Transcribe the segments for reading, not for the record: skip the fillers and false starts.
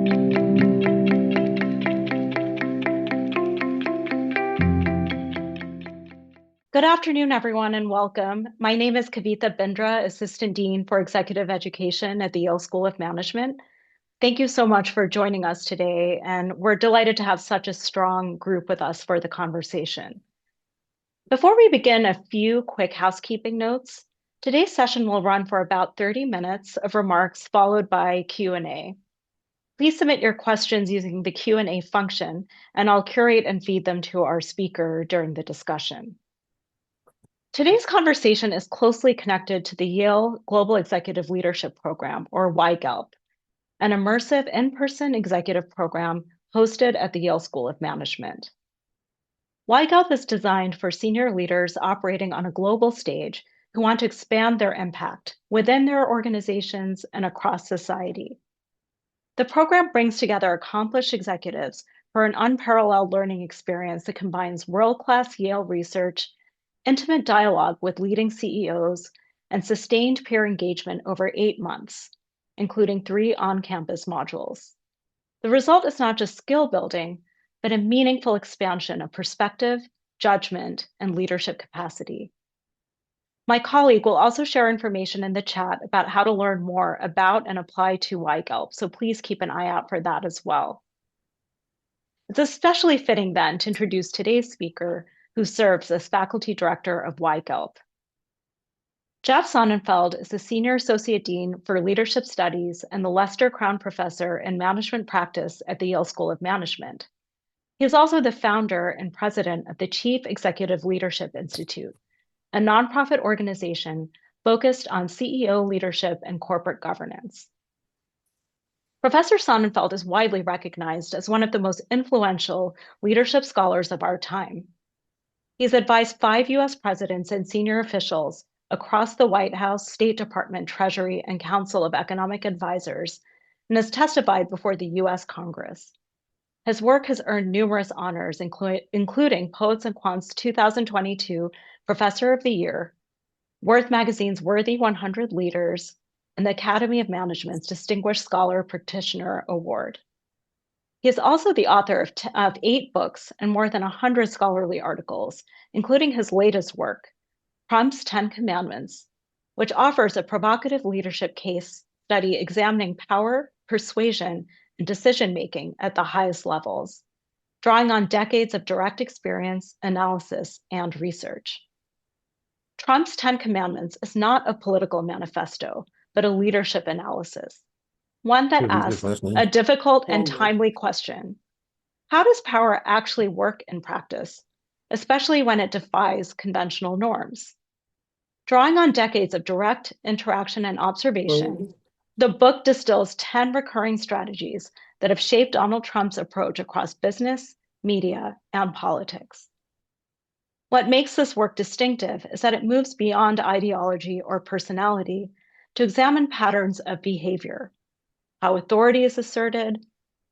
Good afternoon, everyone, and welcome. My name is Kavitha Bindra, Assistant Dean for Executive Education at the Yale School of Management. Thank you so much for joining us today, and we're delighted to have such a strong group with us for the conversation. Before we begin, a few quick housekeeping notes. Today's session will run for about 30 minutes of remarks followed by Q&A. Please submit your questions using the Q&A function, and I'll curate and feed them to our speaker during the discussion. Today's conversation is closely connected to the Yale Global Executive Leadership Program, or YGELP, an immersive in-person executive program hosted at the Yale School of Management. YGELP is designed for senior leaders operating on a global stage who want to expand their impact within their organizations and across society. The program brings together accomplished executives for an unparalleled learning experience that combines world-class Yale research, intimate dialogue with leading CEOs, and sustained peer engagement over 8 months, including 3 on-campus modules. The result is not just skill building, but a meaningful expansion of perspective, judgment, and leadership capacity. My colleague will also share information in the chat about how to learn more about and apply to YGELP, so please keep an eye out for that as well. It's especially fitting then to introduce today's speaker, who serves as faculty director of YGELP. Jeff Sonnenfeld is the Senior Associate Dean for Leadership Studies and the Lester Crown Professor in Management Practice at the Yale School of Management. He is also the founder and president of the Chief Executive Leadership Institute, a nonprofit organization focused on CEO leadership and corporate governance. Professor Sonnenfeld is widely recognized as one of the most influential leadership scholars of our time. He's advised 5 U.S. presidents and senior officials across the White House, State Department, Treasury, and Council of Economic Advisors, and has testified before the U.S. Congress. His work has earned numerous honors, including Poets and Quant's 2022 Professor of the Year, Worth Magazine's Worthy 100 Leaders, and the Academy of Management's Distinguished Scholar Practitioner Award. He is also the author of 8 books and more than 100 scholarly articles, including his latest work, Trump's 10 Commandments, which offers a provocative leadership case study examining power, persuasion, and decision-making at the highest levels, drawing on decades of direct experience, analysis, and research. Trump's 10 Commandments is not a political manifesto, but a leadership analysis, one that asks a difficult and timely question. How does power actually work in practice, especially when it defies conventional norms? Drawing on decades of direct interaction and observation, the book distills 10 recurring strategies that have shaped Donald Trump's approach across business, media, and politics. What makes this work distinctive is that it moves beyond ideology or personality to examine patterns of behavior, how authority is asserted,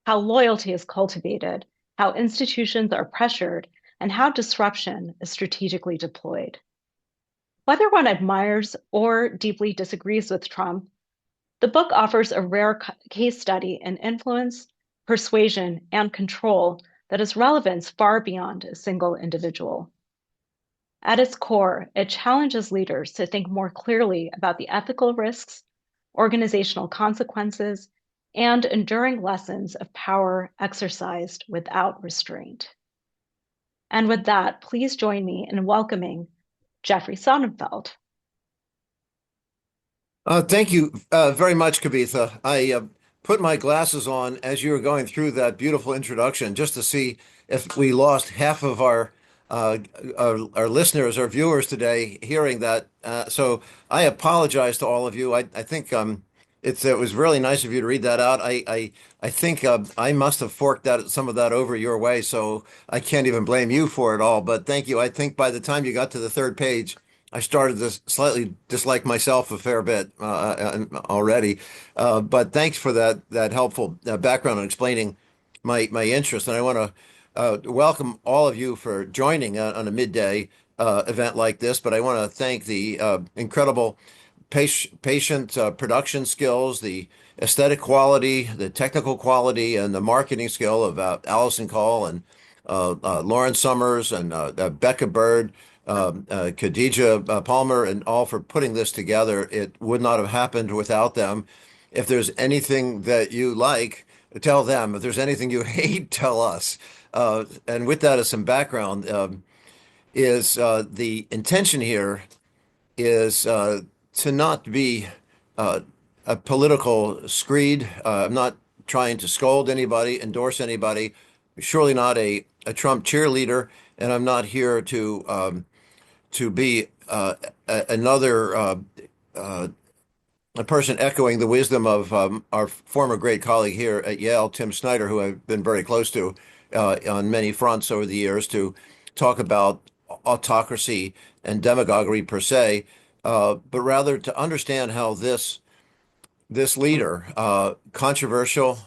how loyalty is cultivated, how institutions are pressured, and how disruption is strategically deployed. Whether one admires or deeply disagrees with Trump, the book offers a rare case study in influence, persuasion, and control that has relevance far beyond a single individual. At its core, it challenges leaders to think more clearly about the ethical risks, organizational consequences, and enduring lessons of power exercised without restraint. And with that, please join me in welcoming Jeffrey Sonnenfeld. Thank you very much, Kavitha. I put my glasses on as you were going through that beautiful introduction just to see if we lost half of uh, our listeners, our viewers today hearing that. So I apologize to all of you. I think it was really nice of you to read that out. I think I must have forked some of that over your way, so I can't even blame you for it all. But thank you. I think by the time you got to the 3rd page, I started to slightly dislike myself a fair bit already. But thanks for that helpful background on explaining my interest. And I want to welcome all of you for joining on a midday event like this. But I want to thank the incredible patient production skills, the aesthetic quality, the technical quality, and the marketing skill of Allison Call and Lauren Summers and Becca Bird, Khadija Palmer, and all for putting this together. It would not have happened without them. If there's anything that you like, tell them. If there's anything you hate, tell us. And with that as some background, is the intention here is to not be uh, a political screed. I'm not trying to scold anybody, endorse anybody, surely not a Trump cheerleader, and I'm not here to be another a person echoing the wisdom of our former great colleague here at Yale, Tim Snyder, who I've been very close to on many fronts over the years, to talk about autocracy and demagoguery per se, but rather to understand how this leader, controversial,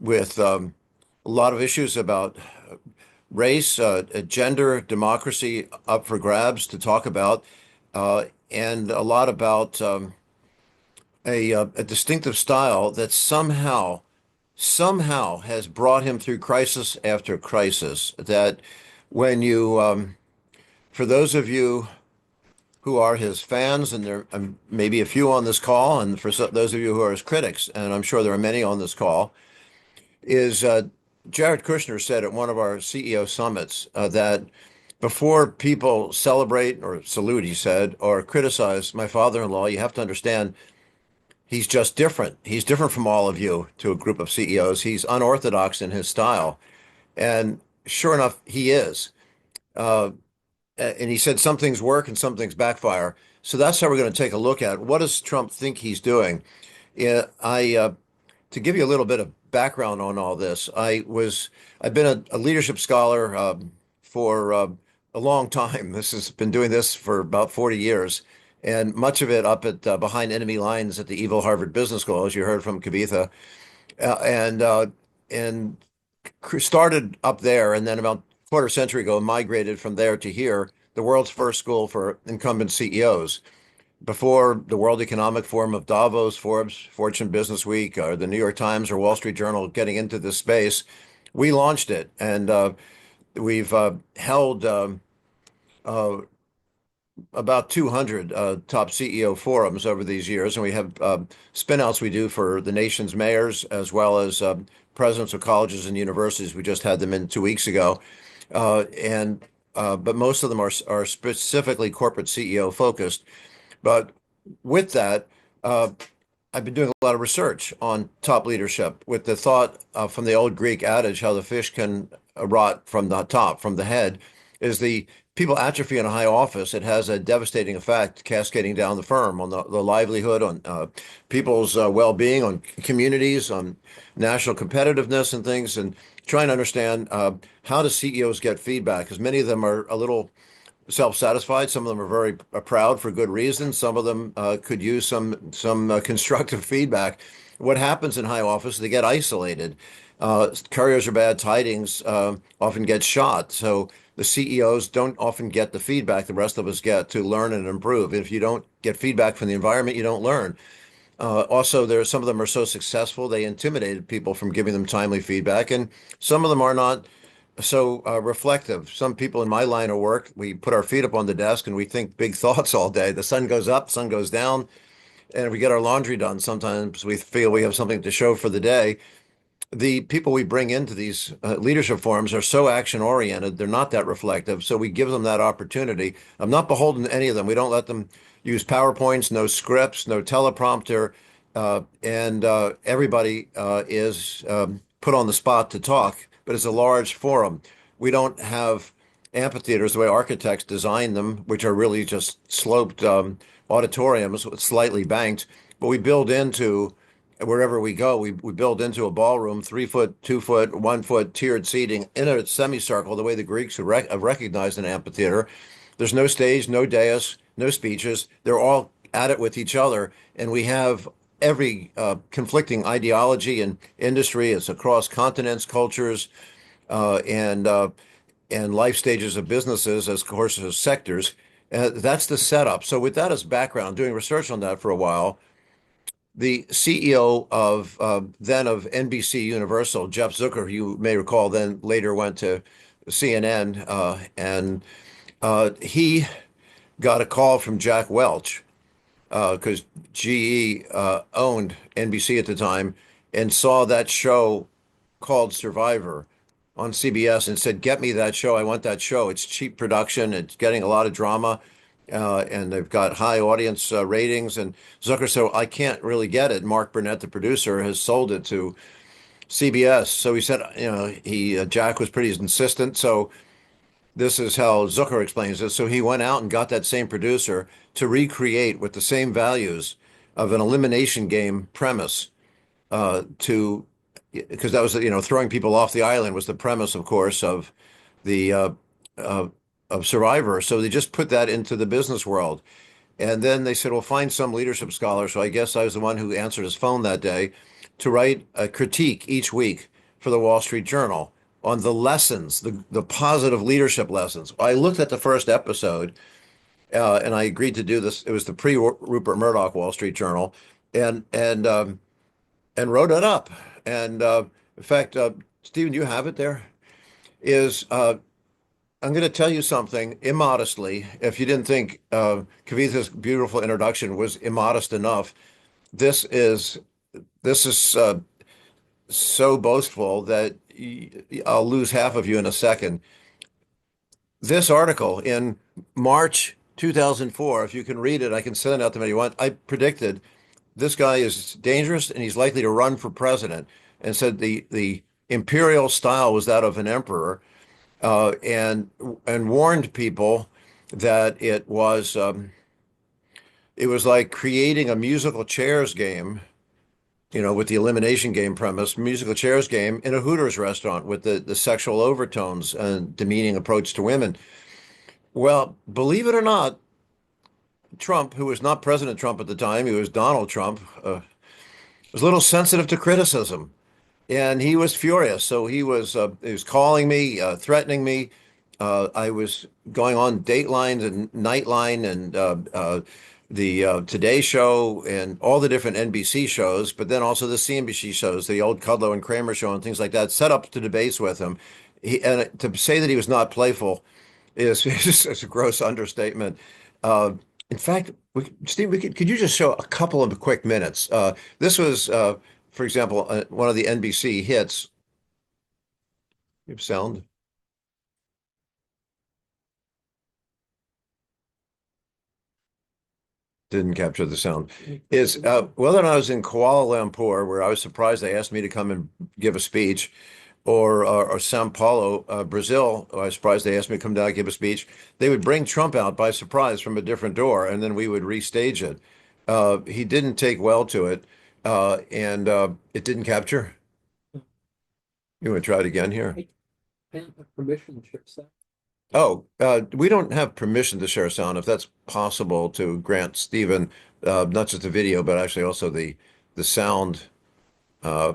with a lot of issues about race, gender, democracy up for grabs to talk about, and a lot about a distinctive style that somehow has brought him through crisis after crisis. That when you, for those of you who are his fans, and there may be a few on this call, and for those of you who are his critics, and I'm sure there are many on this call, is Jared Kushner said at one of our CEO summits that before people celebrate or salute, he said, or criticize my father-in-law, you have to understand he's just different. He's different from all of you to a group of CEOs. He's unorthodox in his style. And sure enough, he is. Uh, and he said some things work and some things backfire. So that's how we're going to take a look at what does Trump think he's doing. Yeah, to give you a little bit of background on all this, I've been a leadership scholar for a long time. This has been doing this for about 40 years, and much of it up at behind enemy lines at the evil Harvard Business School, as you heard from Kavitha, and started up there, and then about a quarter century ago, migrated from there to here, the world's first school for incumbent CEOs. Before the World Economic Forum of Davos, Forbes, Fortune Business Week, or the New York Times or Wall Street Journal getting into this space, we launched it, and we've held uh, about 200 top CEO forums over these years, and we have spinouts we do for the nation's mayors as well as presidents of colleges and universities. We just had them in 2 weeks ago, and but most of them are specifically corporate CEO focused. But with that, I've been doing a lot of research on top leadership with the thought from the old Greek adage, how the fish can rot from the top, from the head, is the people atrophy in a high office. It has a devastating effect cascading down the firm on the livelihood, on people's well-being, on communities, on national competitiveness and things, and trying to understand how do CEOs get feedback, because many of them are a little self-satisfied. Some of them are very proud for good reason. Some of them could use some constructive feedback. What happens in high office? They get isolated. Couriers or bad tidings often get shot. So the CEOs don't often get the feedback the rest of us get to learn and improve. If you don't get feedback from the environment, you don't learn. Also, there some of them are so successful they intimidated people from giving them timely feedback, and some of them are not so reflective. Some people in my line of work, we put our feet up on the desk and we think big thoughts all day. The sun goes up, sun goes down, and we get our laundry done. Sometimes we feel we have something to show for the day. The people we bring into these leadership forums are so action oriented, they're not that reflective. So we give them that opportunity. I'm not beholden to any of them. We don't let them use PowerPoints, no scripts, no teleprompter, and everybody is put on the spot to talk, but it's a large forum. We don't have amphitheaters the way architects design them, which are really just sloped auditoriums, slightly banked, but we build into wherever we go, we build into a ballroom 3 foot, 2 foot, 1 foot tiered seating in a semicircle, the way the Greeks would have recognized an amphitheater. There's no stage, no dais, no speeches. They're all at it with each other, and we have every conflicting ideology and industry. It's across continents, cultures, uh, and uh, and life stages of businesses, as of course as sectors. That's the setup. So with that as background, doing research on that for a while, the CEO of then of NBC Universal, Jeff Zucker, who you may recall, then later went to CNN, and he got a call from Jack Welch because GE owned NBC at the time and saw that show called Survivor on CBS and said, "Get me that show. I want that show. It's cheap production. It's getting a lot of drama, and they've got high audience ratings." And Zucker said, "I can't really get it." Mark Burnett, the producer, has sold it to CBS. So he said, he Jack was pretty insistent. So this is how Zucker explains it. So he went out and got that same producer to recreate with the same values of an elimination game premise to because that was throwing people off the island was the premise, of course, of the uh, of Survivor. So they just put that into the business world, and then they said, "Well, find some leadership scholar." So I guess I was the one who answered his phone that day to write a critique each week for the Wall Street Journal on the lessons, the positive leadership lessons. I looked at the first episode, and I agreed to do this. It was the pre-Rupert Murdoch Wall Street Journal, and and wrote it up. And in fact, Stephen, you have it there. Is I'm going to tell you something immodestly. If you didn't think Kavitha's beautiful introduction was immodest enough, this is this is so boastful that I'll lose half of you in a second. This article in March 2004, if you can read it, I can send it out to anyone you want. I predicted this guy is dangerous and he's likely to run for president, and said the imperial style was that of an emperor, and warned people that it was like creating a musical chairs game, with the elimination game premise, musical chairs game in a Hooters restaurant with the sexual overtones and demeaning approach to women. Well, believe it or not, Trump, who was not President Trump at the time, he was Donald Trump, was a little sensitive to criticism. And he was furious. So he was calling me, threatening me. I was going on Dateline and Nightline and the Today Show and all the different NBC shows, but then also the CNBC shows, the old Kudlow and Kramer show and things like that, set up to debates with him. And to say that he was not playful is a gross understatement. Uh, in fact, Steve, could you just show a couple of quick minutes? This was, for example, one of the NBC hits. You have sound? Didn't capture the sound. Is whether or not I was in Kuala Lumpur, where I was surprised they asked me to come and give a speech, or Sao Paulo, Brazil. I was surprised they asked me to come down and give a speech. They would bring Trump out by surprise from a different door, and then we would restage it. He didn't take well to it, and it didn't capture. You want to try it again here? I don't have permission to share that. Oh, we don't have permission to share sound. If that's possible to grant Stephen, not just the video, but actually also the sound. Uh,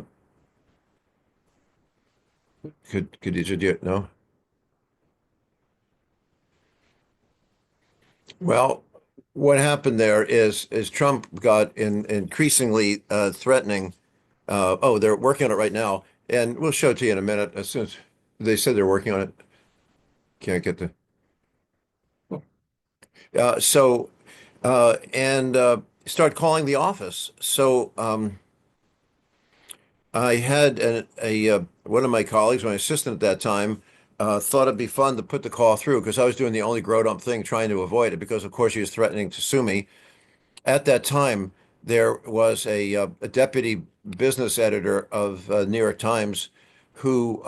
could you do it? No? Well, what happened there is Trump got increasingly threatening. Oh, they're working on it right now, and we'll show it to you in a minute. As soon as they said they're working on it, can't get the. So and start calling the office. So I had one of my colleagues, my assistant at that time, thought it'd be fun to put the call through because I was doing the only grown-up thing trying to avoid it because, of course, he was threatening to sue me. At that time, there was a deputy business editor of New York Times who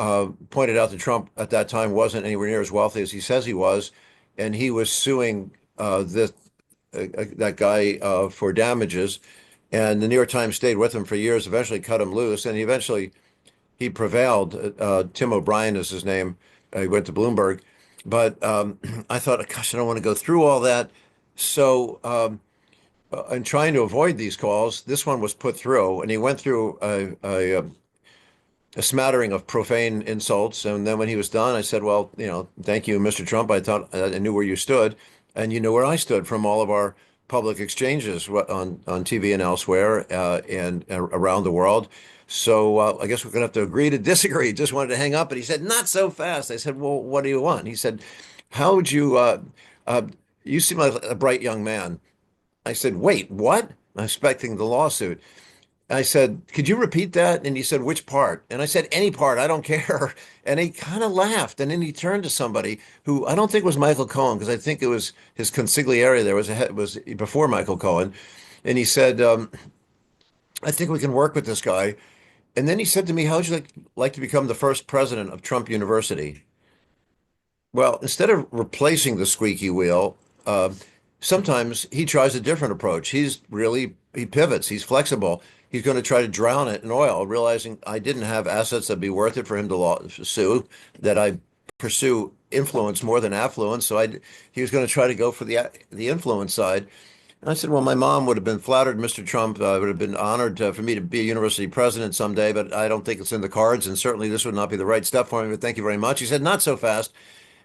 pointed out that Trump at that time wasn't anywhere near as wealthy as he says he was, and he was suing that guy for damages. And the New York Times stayed with him for years, eventually cut him loose, and he prevailed. Tim O'Brien is his name. He went to Bloomberg. But I thought, gosh, I don't want to go through all that. So in trying to avoid these calls, this one was put through, and he went through a smattering of profane insults. And then when he was done, I said, "Well, thank you, Mr. Trump. I thought I knew where you stood." And you know where I stood from all of our public exchanges on TV and elsewhere and around the world. So I guess we're going to have to agree to disagree. He just wanted to hang up, and he said, "Not so fast." I said, "Well, what do you want?" He said, "How would you? Uh, you seem like a bright young man." I said, "Wait, what?" I'm expecting the lawsuit. I said, "Could you repeat that?" And he said, "Which part?" And I said, "Any part, I don't care." And he kind of laughed. And then he turned to somebody who I don't think was Michael Cohen, because I think it was his consigliere there was before Michael Cohen. And he said, "I think we can work with this guy." And then he said to me, "How would you like to become the first president of Trump University?" Well, instead of replacing the squeaky wheel, sometimes he tries a different approach. He pivots, he's flexible. He's going to try to drown it in oil, realizing I didn't have assets that'd be worth it for him to sue, that I pursue influence more than affluence. He was going to try to go for the influence side. And I said, well, my mom would have been flattered, Mr. Trump, would have been honored for me to be a university president someday, but I don't think it's in the cards, and certainly this would not be the right step for me, but thank you very much. He said, not so fast.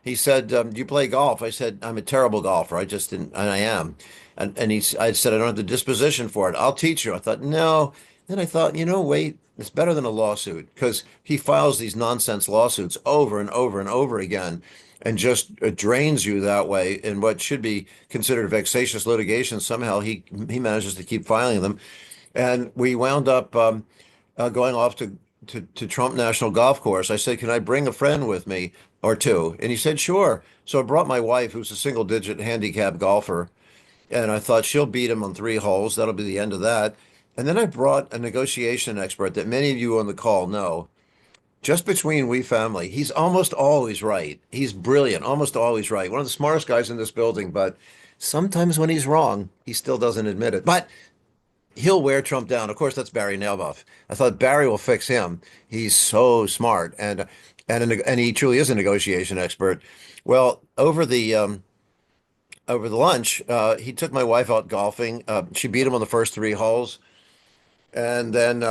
He said, "Do you play golf?" I said, "I'm a terrible golfer. I just didn't, and I am." I said, "I don't have the disposition for it. I'll teach you." I thought, no. Then I thought, wait, it's better than a lawsuit because he files these nonsense lawsuits over and over and over again and just drains you that way in what should be considered vexatious litigation. Somehow he manages to keep filing them. And we wound up going off to Trump National Golf Course. I said, "Can I bring a friend with me or two?" And he said, "Sure." So I brought my wife, who's a single digit handicap golfer, and I thought she'll beat him on 3 holes. That'll be the end of that. And then I brought a negotiation expert that many of you on the call know. Just between we family, he's almost always right. He's brilliant, almost always right. One of the smartest guys in this building, but sometimes when he's wrong, he still doesn't admit it. But he'll wear Trump down. Of course, that's Barry Naboff. I thought Barry will fix him. He's so smart, and he truly is a negotiation expert. Well, over the lunch, he took my wife out golfing. She beat him on the first 3 holes, and then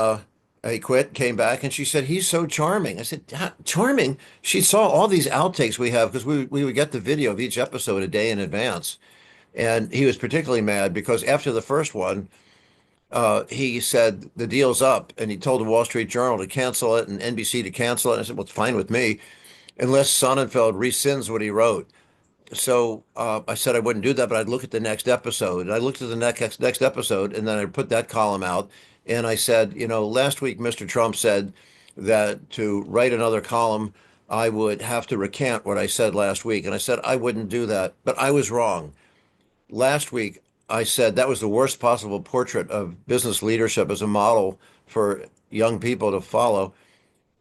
he quit, came back, and she said he's so charming. I said, charming? She saw all these outtakes we have because we would get the video of each episode a day in advance, and he was particularly mad because after the first one he said the deal's up, and he told the Wall Street Journal to cancel it and NBC to cancel it. And I said, well, it's fine with me, unless Sonnenfeld rescinds what he wrote. So I said I wouldn't do that, but I'd look at the next episode. And I looked at the next episode, and then I put that column out. And I said, last week Mr. Trump said that to write another column, I would have to recant what I said last week. And I said I wouldn't do that, but I was wrong. Last week, I said that was the worst possible portrait of business leadership as a model for young people to follow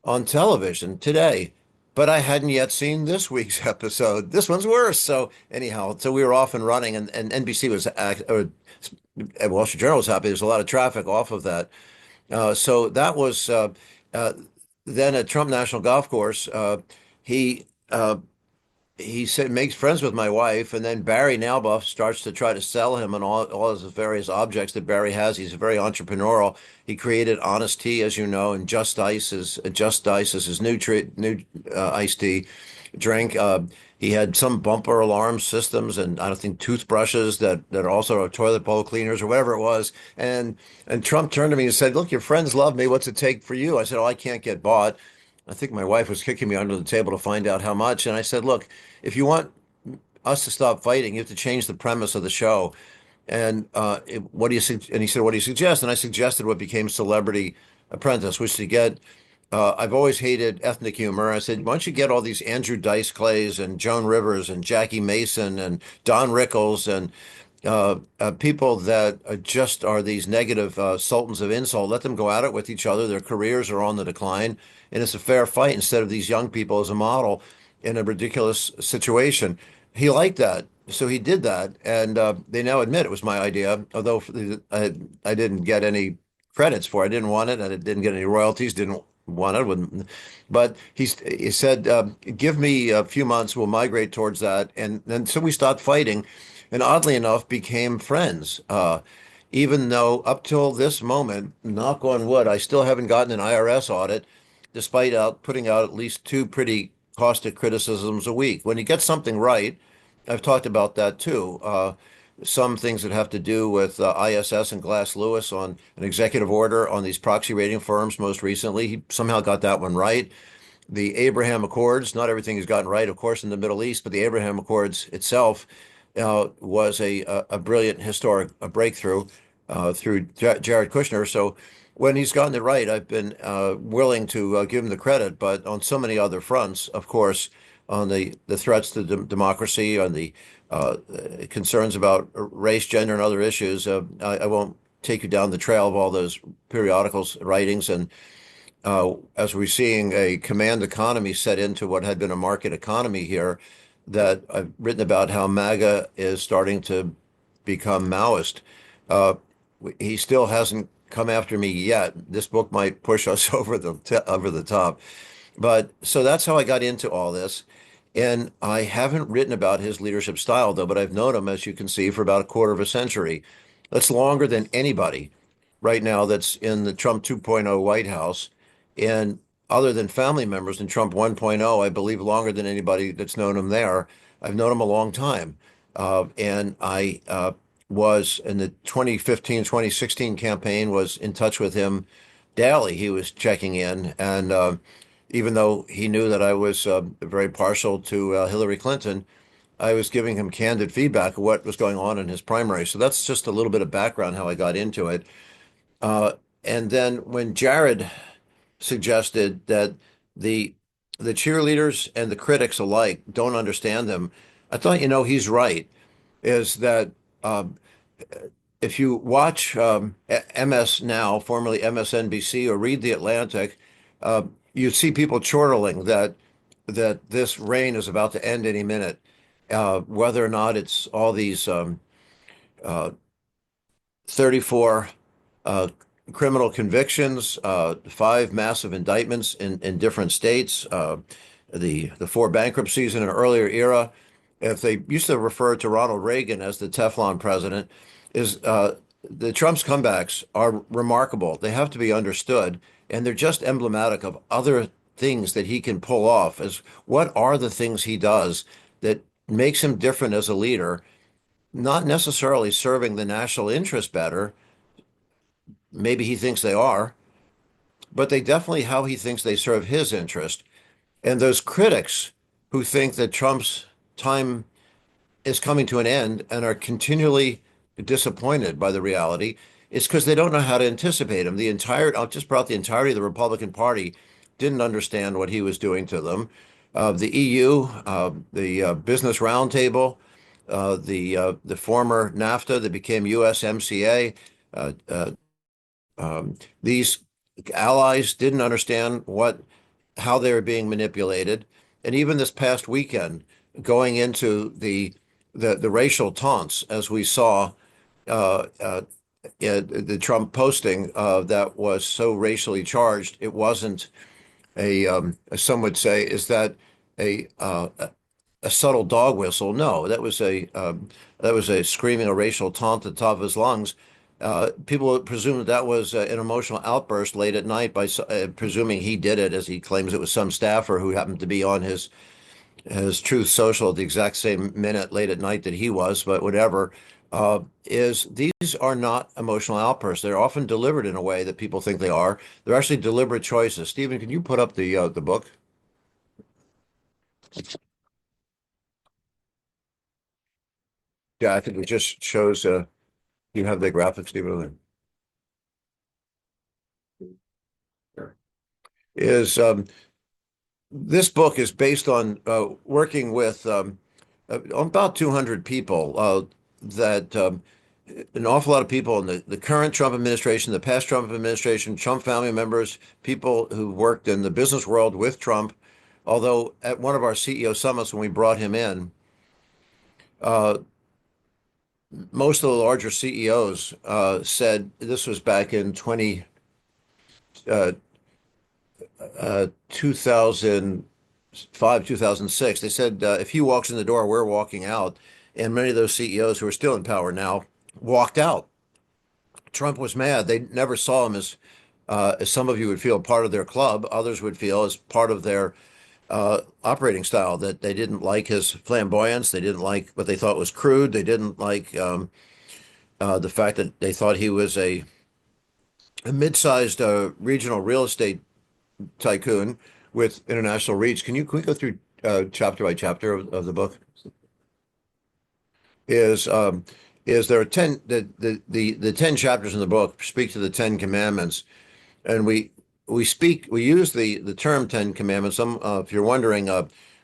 on television today. But I hadn't yet seen this week's episode. This one's worse. So anyhow, so we were off and running, and NBC Wall Street Journal was happy. There's a lot of traffic off of that. So that was uh, then at Trump National Golf Course. He uh, he said makes friends with my wife, and then Barry Nalbuff starts to try to sell him on all his various objects that Barry has. He's very entrepreneurial. He created Honest Tea, as you know, and Just Ice is his new iced tea drink. He had some bumper alarm systems, and I don't think toothbrushes that also are toilet bowl cleaners or whatever it was. And Trump turned to me and said, "Look, your friends love me. What's it take for you?" I said, "Oh, I can't get bought." I think my wife was kicking me under the table to find out how much. And I said, "Look, if you want us to stop fighting, you have to change the premise of the show." And what do you and he said, "What do you suggest?" And I suggested what became Celebrity Apprentice, which to get. I've always hated ethnic humor. I said, "Why don't you get all these Andrew Dice Clays and Joan Rivers and Jackie Mason and Don Rickles and people that just are these negative sultans of insult. Let them go at it with each other. Their careers are on the decline, and it's a fair fight instead of these young people as a model in a ridiculous situation." He liked that, so he did that, and they now admit it was my idea. Although I didn't get any credits for it. I didn't want it, and I didn't get any royalties. Didn't want it. Wouldn't. But he said, "Give me a few months. We'll migrate towards that." And then so we stopped fighting and oddly enough became friends. Even though up till this moment, knock on wood, I still haven't gotten an IRS audit, despite putting out at least two pretty caustic criticisms a week. When he gets something right, I've talked about that too. Some things that have to do with ISS and Glass Lewis on an executive order on these proxy rating firms most recently. He somehow got that one right. The Abraham Accords, not everything he's gotten right, of course, in the Middle East, but the Abraham Accords itself was a brilliant historic breakthrough through Jared Kushner. So when he's gotten it right, I've been willing to give him the credit. But on so many other fronts, of course, on the threats to democracy, on the uh, concerns about race, gender, and other issues, I won't take you down the trail of all those periodicals, writings, and as we're seeing a command economy set into what had been a market economy here, that I've written about how MAGA is starting to become Maoist. Uh, he still hasn't come after me yet. This book might push us over the top. But so that's how I got into all this. And I haven't written about his leadership style, though, but I've known him, as you can see, for about a quarter of a century. That's longer than anybody right now that's in the Trump 2.0 White House. And other than family members in Trump 1.0, I believe longer than anybody that's known him there. I've known him a long time. And I was in the 2015, 2016 campaign, was in touch with him daily. He was checking in. And even though he knew that I was very partial to Hillary Clinton, I was giving him candid feedback of what was going on in his primary. So that's just a little bit of background how I got into it. Uh, and then when Jared suggested that the the cheerleaders and the critics alike don't understand him, I thought, he's right. Is that um, if you watch MS Now, formerly MSNBC, or read The Atlantic, you see people chortling that this reign is about to end any minute. Whether or not it's all these uh, 34 uh, criminal convictions, five massive indictments in different states, the four bankruptcies in an earlier era. If they used to refer to Ronald Reagan as the Teflon president, is the Trump's comebacks are remarkable. They have to be understood, and they're just emblematic of other things that he can pull off. As what are the things he does that makes him different as a leader? Not necessarily serving the national interest better. Maybe he thinks they are, but they definitely how he thinks they serve his interest. And those critics who think that Trump's time is coming to an end and are continually disappointed by the reality, it's because they don't know how to anticipate him. I'll just brought the entirety of the Republican Party didn't understand what he was doing to them. The EU, the Business Roundtable, the former NAFTA that became USMCA, uh, uh, these allies didn't understand how they were being manipulated. And even this past weekend, going into the racial taunts, as we saw uh, uh, the Trump posting that was so racially charged, it wasn't as some would say, is that a a subtle dog whistle? No, that was a screaming a racial taunt at the top of his lungs. People presume that that was an emotional outburst late at night by presuming he did it, as he claims it was some staffer who happened to be on his Truth Social at the exact same minute late at night that he was. But whatever, is these are not emotional outbursts. They're often delivered in a way that people think they are. They're actually deliberate choices. Stephen, can you put up the book? Yeah, I think it just shows. You have the graphics, Stephen. Is This book is based on working with about 200 people that an awful lot of people in the current Trump administration, the past Trump administration, Trump family members, people who worked in the business world with Trump. Although at one of our CEO summits when we brought him in, uh, most of the larger CEOs said this was back in 2005, 2006. They said if he walks in the door, we're walking out. And many of those CEOs who are still in power now walked out. Trump was mad. They never saw him as some of you would feel, part of their club. Others would feel as part of their operating style, that they didn't like his flamboyance. They didn't like what they thought was crude. They didn't like the fact that they thought he was a mid-sized regional real estate tycoon with international reach. Can we go through chapter by chapter of the book? Is is there are 10 the 10 chapters in the book speak to the 10 commandments, and we use the term Ten Commandments. Some if you're wondering,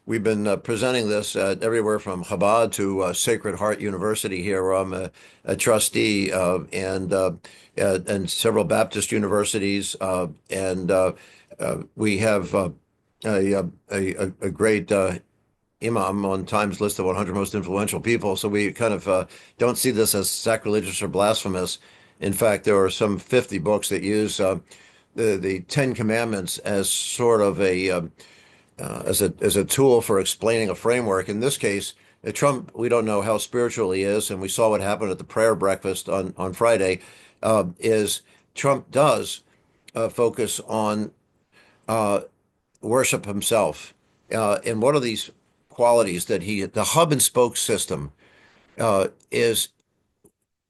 we've been presenting this everywhere from Chabad to Sacred Heart University here, where I'm a trustee, and several Baptist universities, and we have a great imam on Time's list of 100 most influential people. So we kind of don't see this as sacrilegious or blasphemous. In fact, there are some 50 books that use the Ten Commandments as sort of as a tool for explaining a framework. In this case, Trump, we don't know how spiritual he is, and we saw what happened at the prayer breakfast on Friday. Is Trump does focus on uh, worship himself, and what are these qualities that the hub and spoke system is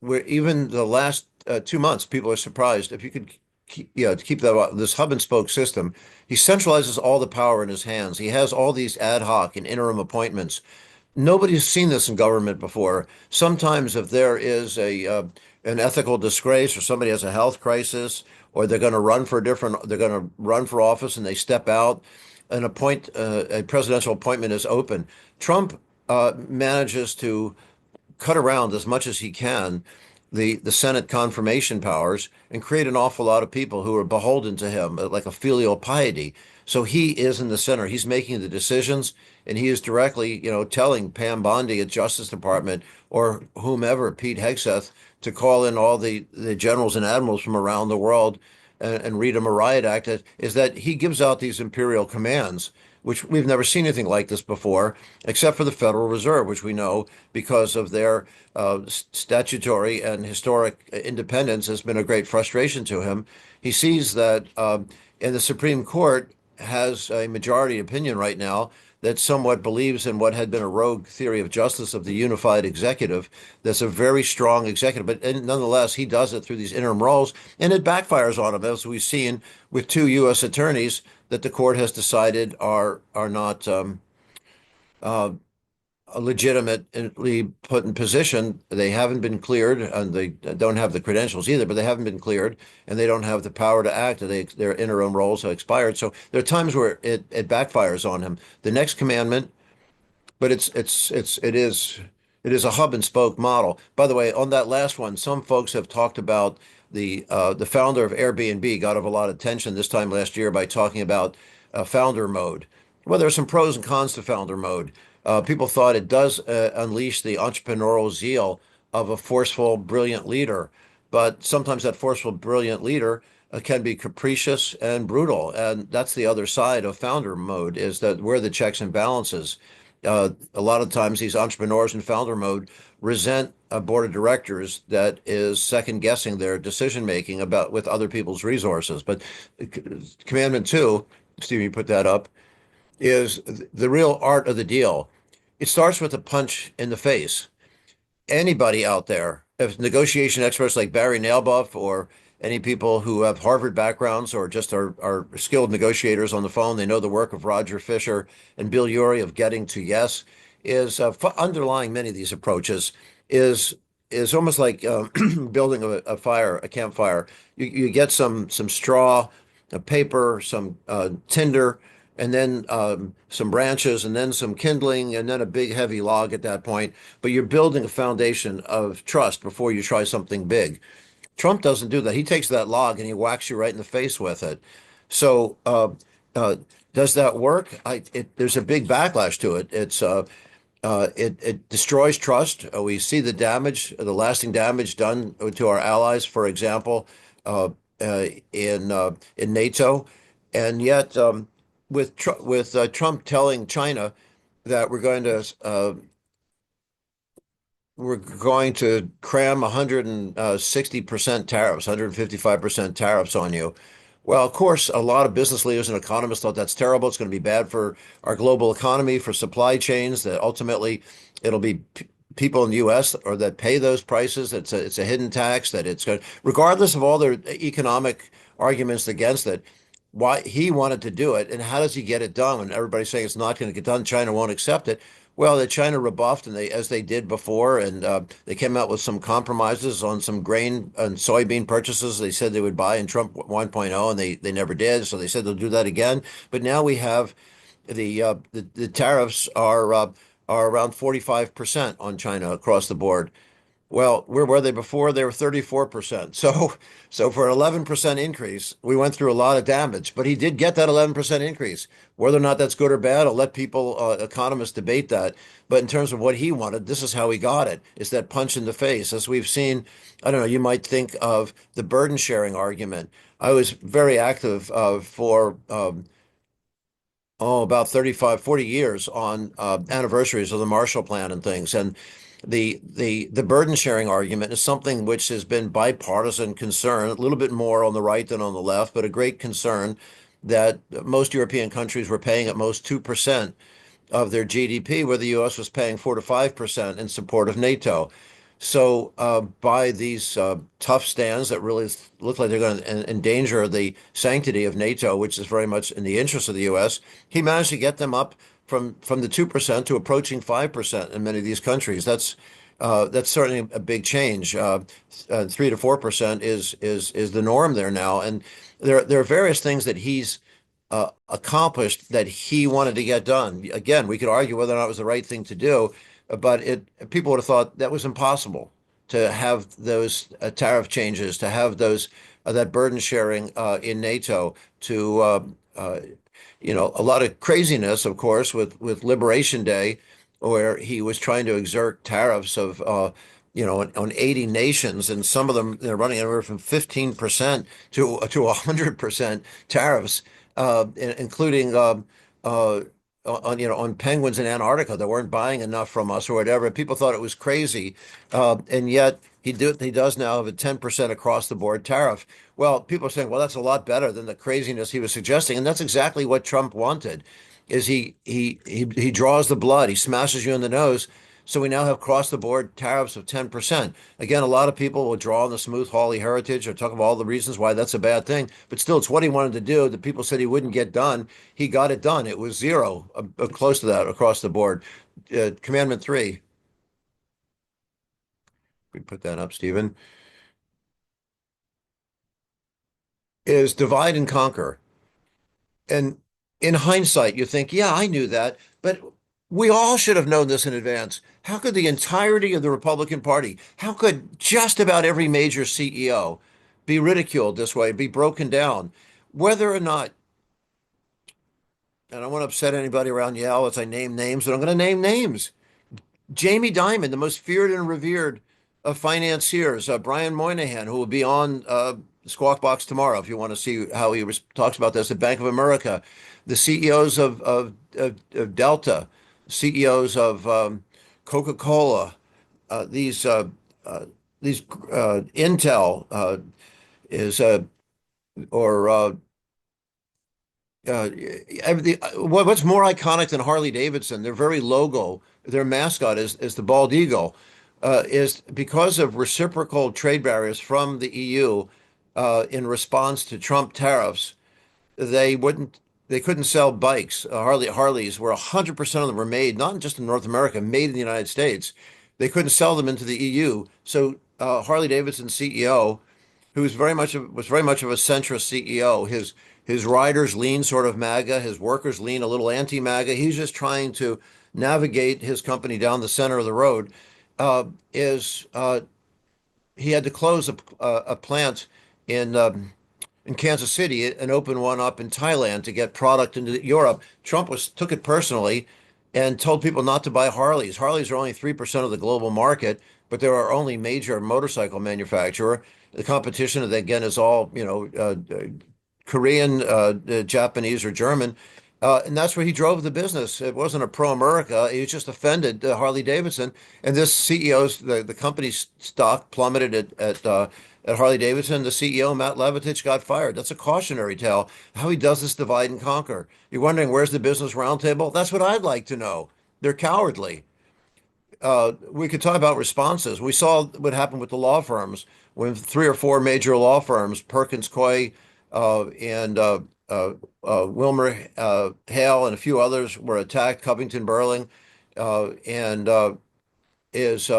where even the last 2 months, people are surprised if you could keep that this hub and spoke system. He centralizes all the power in his hands. He has all these ad hoc and interim appointments. Nobody's seen this in government before. Sometimes, if there is a an ethical disgrace, or somebody has a health crisis, or they're going to run for office, and they step out, a presidential appointment is open. Trump manages to cut around as much as he can the Senate confirmation powers and create an awful lot of people who are beholden to him, like a filial piety. So he is in the center. He's making the decisions, and he is directly, telling Pam Bondi at Justice Department or whomever, Pete Hegseth, to call in all the generals and admirals from around the world and read him a riot act. Is that he gives out these imperial commands, which we've never seen anything like this before, except for the Federal Reserve, which we know because of their statutory and historic independence has been a great frustration to him. He sees that, and the Supreme Court has a majority opinion right now that somewhat believes in what had been a rogue theory of justice of the unified executive. That's a very strong executive, but nonetheless, he does it through these interim roles, and it backfires on him, as we've seen with two U.S. attorneys that the court has decided are not uh, legitimately put in position. They haven't been cleared, and they don't have the credentials either, but they haven't been cleared, and they don't have the power to act. Their interim roles have expired. So there are times where it backfires on him. The next commandment, but it is a hub and spoke model. By the way, on that last one, some folks have talked about the founder of Airbnb got a lot of attention this time last year by talking about founder mode. Well, there are some pros and cons to founder mode. People thought it does unleash the entrepreneurial zeal of a forceful, brilliant leader, but sometimes that forceful, brilliant leader can be capricious and brutal, and that's the other side of founder mode, is that where the checks and balances. A lot of times, these entrepreneurs in founder mode resent a board of directors that is second guessing their decision making about with other people's resources. But commandment two, Steve, you put that up, is the real art of the deal. It starts with a punch in the face. Anybody out there, if negotiation experts like Barry Nailbuff or any people who have Harvard backgrounds or just are skilled negotiators on the phone, they know the work of Roger Fisher and Bill Urey of getting to yes, is underlying many of these approaches is is almost like building a fire, a campfire. You get some straw, a paper, some tinder, and then some branches, and then some kindling, and then a big heavy log at that point. But you're building a foundation of trust before you try something big. Trump doesn't do that. He takes that log and he whacks you right in the face with it. So, uh, does that work? There's a big backlash to it. It destroys trust. We see the damage, the lasting damage done to our allies, for example, uh, in NATO, and yet with Trump telling China that we're going to cram 160% tariffs, 155% tariffs on you. Well, of course, a lot of business leaders and economists thought that's terrible. It's going to be bad for our global economy, for supply chains, that ultimately it'll be people in the US or that pay those prices. It's a hidden tax that it's going, regardless of all their economic arguments against it, why he wanted to do it and how does he get it done when everybody's saying it's not going to get done, China won't accept it. Well, the China rebuffed, and they, as they did before, and they came out with some compromises on some grain and soybean purchases. They said they would buy in Trump 1.0, and they never did. So they said they'll do that again. But now we have the tariffs are around 45% on China across the board. Well, where were they before? They were 34%. So for an 11% increase, we went through a lot of damage, but he did get that 11% increase. Whether or not that's good or bad, I'll let people, economists debate that. But in terms of what he wanted, this is how he got it. It's that punch in the face. As we've seen, I don't know, you might think of the burden sharing argument. I was very active for about 35, 40 years on anniversaries of the Marshall Plan and things. And the burden sharing argument is something which has been bipartisan concern, a little bit more on the right than on the left, but a great concern that most European countries were paying at most 2% of their GDP, where the US was paying 4 to 5% in support of NATO. So, by these tough stands that really look like they're going to endanger the sanctity of NATO, which is very much in the interest of the US, he managed to get them up from the 2% to approaching 5% in many of these countries. That's certainly a big change. 3 to 4% is the norm there now, and there are various things that he's accomplished that he wanted to get done. Again, we could argue whether or not it was the right thing to do, but it people would have thought that was impossible to have those tariff changes, to have those that burden sharing in NATO, to a lot of craziness, of course, with Liberation Day, where he was trying to exert tariffs of on 80 nations, and some of them they're running anywhere from 15% to 100% tariffs, including on penguins in Antarctica that weren't buying enough from us or whatever. People thought it was crazy, and yet he does now have a 10% across the board tariff. Well, people are saying, well, that's a lot better than the craziness he was suggesting, and that's exactly what Trump wanted. Is he draws the blood, he smashes you in the nose. So we now have across the board tariffs of 10%. Again, a lot of people will draw on the smooth Hawley heritage or talk about all the reasons why that's a bad thing. But still, it's what he wanted to do. The people said he wouldn't get done. He got it done. It was zero, close to that across the board. Commandment three, we put that up, Stephen, is divide and conquer. And in hindsight, you think, yeah, I knew that, but we all should have known this in advance. How could the entirety of the Republican Party, how could just about every major CEO be ridiculed this way, be broken down? Whether or not, and I don't want to upset anybody around Yale as I name names, but I'm going to name names. Jamie Dimon, the most feared and revered of financiers, Brian Moynihan, who will be on Squawk Box tomorrow, if you want to see how he talks about this at Bank of America, the CEOs of Delta, CEOs of Coca-Cola, uh, these uh, these Intel is or uh, what's more iconic than Harley Davidson? Their very logo, their mascot is the bald eagle, is because of reciprocal trade barriers from the EU in response to Trump tariffs. They wouldn't, they couldn't sell bikes. Harleys, where 100% of them were made, not just in North America, made in the United States. They couldn't sell them into the EU. So Harley Davidson CEO, was very much of a centrist CEO. His riders lean sort of MAGA, his workers lean a little anti-MAGA. He's just trying to navigate his company down the center of the road. Is He had to close a plant in in Kansas City and open one up in Thailand to get product into Europe. Trump was took it personally and told people not to buy Harleys. Harleys are only 3% of the global market, but they're our only major motorcycle manufacturer. The competition, again, is all, Korean, Japanese, or German. And that's where he drove the business. It wasn't a pro-America. He was just offended Harley Davidson. And this CEO's, the company's stock plummeted at at Harley-Davidson, the CEO, Matt Levatich, got fired. That's a cautionary tale. How he does this divide and conquer. You're wondering where's the business roundtable? That's what I'd like to know. They're cowardly. We could talk about responses. We saw what happened with the law firms when three or four major law firms, Perkins Coie and Wilmer Hale and a few others were attacked, Covington Burling, and is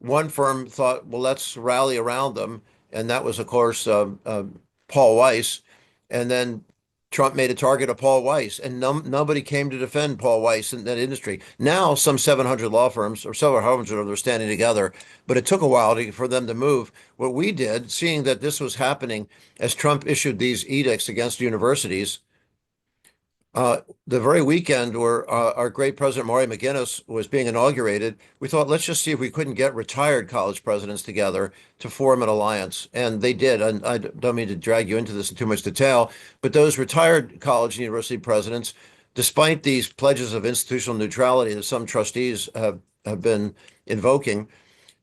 one firm thought, well, let's rally around them. And that was, of course, Paul Weiss. And then Trump made a target of Paul Weiss, and nobody came to defend Paul Weiss in that industry. Now, some 700 law firms or several hundred of them are standing together, but it took a while for them to move. What we did, seeing that this was happening as Trump issued these edicts against universities, the very weekend where our great President Maury McGinnis was being inaugurated, we thought, let's just see if we couldn't get retired college presidents together to form an alliance. And they did. And I don't mean to drag you into this in too much detail, but those retired college and university presidents, despite these pledges of institutional neutrality that some trustees have been invoking,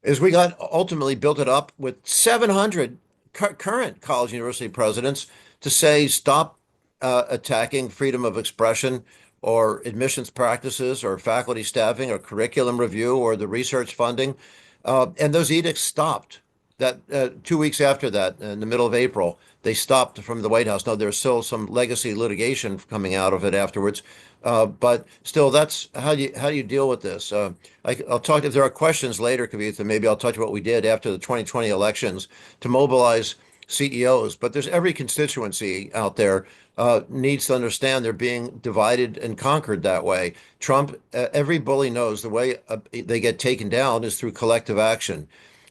is we got ultimately built it up with 700 current college university presidents to say stop attacking freedom of expression or admissions practices or faculty staffing or curriculum review or the research funding. And those edicts stopped. That 2 weeks after that, in the middle of April, they stopped from the White House. Now, there's still some legacy litigation coming out of it afterwards, but still, that's how do you deal with this? I'll talk if there are questions later, Kavitha. Maybe I'll touch what we did after the 2020 elections to mobilize CEOs. But there's every constituency out there needs to understand they're being divided and conquered that way. Trump, every bully knows the way they get taken down is through collective action.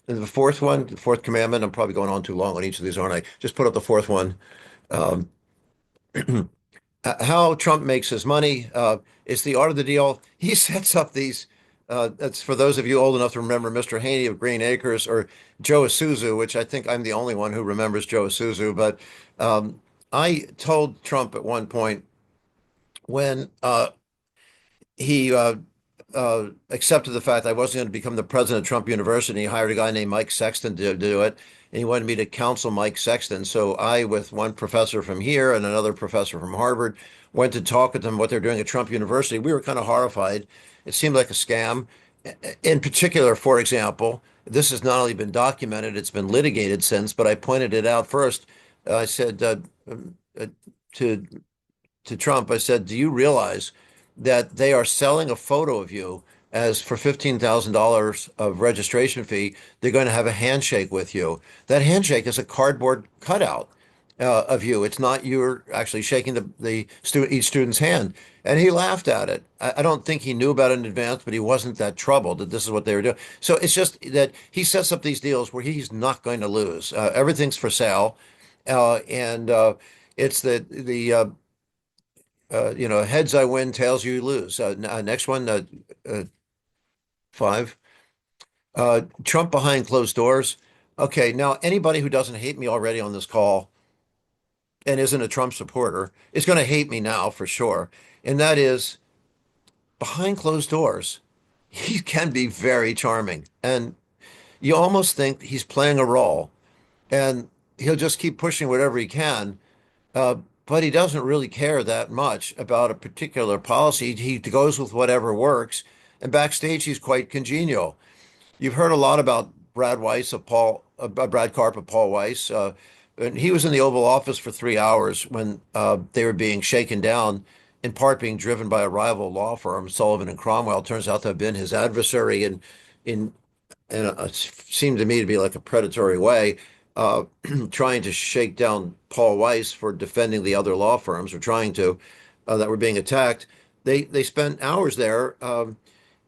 And the fourth one, the fourth commandment, I'm probably going on too long on each of these, aren't I? Just put up the fourth one. Um, how Trump makes his money. It's the art of the deal. He sets up these. That's for those of you old enough to remember Mr. Haney of Green Acres or Joe Isuzu, which I think I'm the only one who remembers Joe Isuzu. But I told Trump at one point when he accepted the fact I wasn't going to become the president of Trump University. He hired a guy named Mike Sexton to do it, and he wanted me to counsel Mike Sexton. So I, with one professor from here and another professor from Harvard, went to talk with them what they're doing at Trump University. We were kind of horrified. It seemed like a scam. In particular, for example, this has not only been documented, it's been litigated since, but I pointed it out first. I said to Trump, I said, do you realize that they are selling a photo of you as for $15,000 of registration fee, they're going to have a handshake with you. That handshake is a cardboard cutout of you. It's not you're actually shaking each student's hand. And he laughed at it. I don't think he knew about it in advance, but he wasn't that troubled that this is what they were doing. So it's just that he sets up these deals where he's not going to lose. Everything's for sale. And it's the heads I win, tails you lose. Next one, five. Trump behind closed doors. Okay, now anybody who doesn't hate me already on this call and isn't a Trump supporter is going to hate me now for sure. And that is behind closed doors. He can be very charming. And you almost think he's playing a role and he'll just keep pushing whatever he can. Uh, but he doesn't really care that much about a particular policy. He goes with whatever works. And backstage, he's quite congenial. You've heard a lot about Brad Karp of Paul Weiss. And he was in the Oval Office for 3 hours when they were being shaken down, in part being driven by a rival law firm, Sullivan and Cromwell. Turns out to have been his adversary in it seemed to me to be like a predatory way, uh, trying to shake down Paul Weiss for defending the other law firms or trying to that were being attacked. They spent hours there,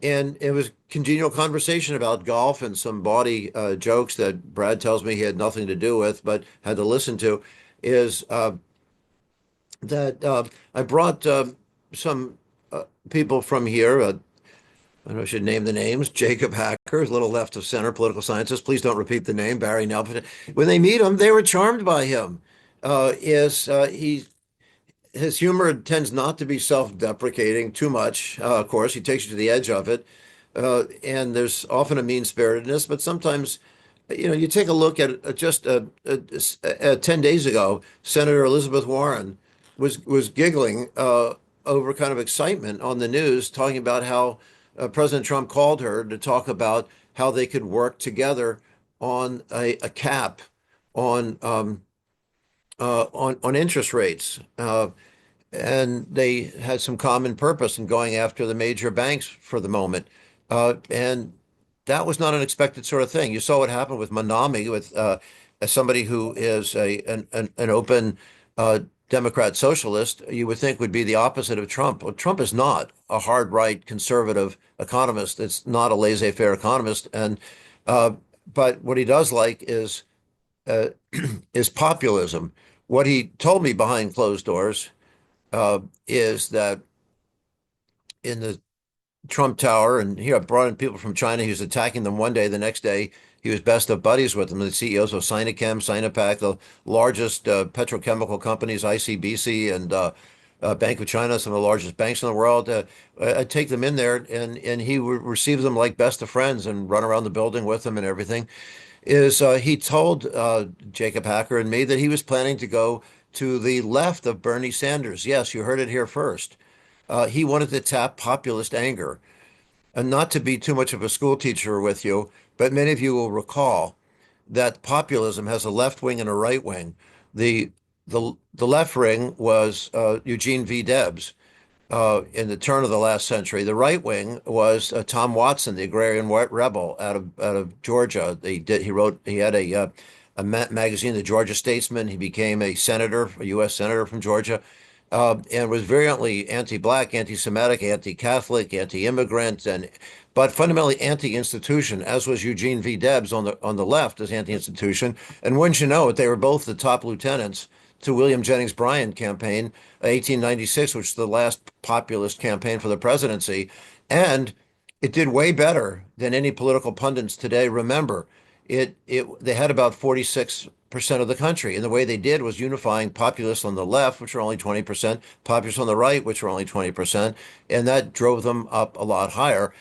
and it was congenial conversation about golf and some bawdy jokes that Brad tells me he had nothing to do with, but had to listen to. Is that I brought some people from here. I don't know if I should name the names. Jacob Hacker, a little left of center political scientist. Please don't repeat the name. Barry Nelson. When they meet him, they were charmed by him. Is he His humor tends not to be self-deprecating too much. Of course, he takes you to the edge of it, and there's often a mean-spiritedness, but sometimes you take a look at just 10 days ago, Senator Elizabeth Warren was giggling over kind of excitement on the news, talking about how President Trump called her to talk about how they could work together on a cap on on interest rates. And they had some common purpose in going after the major banks for the moment. And that was not an expected sort of thing. You saw what happened with Manami, with as somebody who is an open Democrat socialist, you would think would be the opposite of Trump. Well, Trump is not a hard right conservative economist. It's not a laissez-faire economist. And uh, but what he does like uh, is populism. What he told me behind closed doors is that in the Trump Tower, and here I brought in people from China. He was attacking them one day. The next day, he was best of buddies with them. The CEOs of Sinochem, Sinopac, the largest petrochemical companies, ICBC, and Bank of China, some of the largest banks in the world. I'd take them in there, and he would receive them like best of friends and run around the building with them and everything. He told Jacob Hacker and me that he was planning to go to the left of Bernie Sanders. Yes, you heard it here first. He wanted to tap populist anger. And not to be too much of a school teacher with you, but many of you will recall that populism has a left wing and a right wing. The left wing was Eugene V. Debs in the turn of the last century. The right wing was Tom Watson, the agrarian rebel out of Georgia. He had a magazine, the Georgia Statesman. He became a senator, a U.S. senator from Georgia, and was virulently anti-black, anti-Semitic, anti-Catholic, anti-immigrant, and but fundamentally anti-institution, as was Eugene V. Debs on the left as anti-institution. And wouldn't you know it, they were both the top lieutenants to William Jennings Bryan campaign, 1896, which is the last populist campaign for the presidency. And it did way better than any political pundits today remember. They had about 46% of the country. And the way they did was unifying populists on the left, which were only 20%, populists on the right, which were only 20%, and that drove them up a lot higher.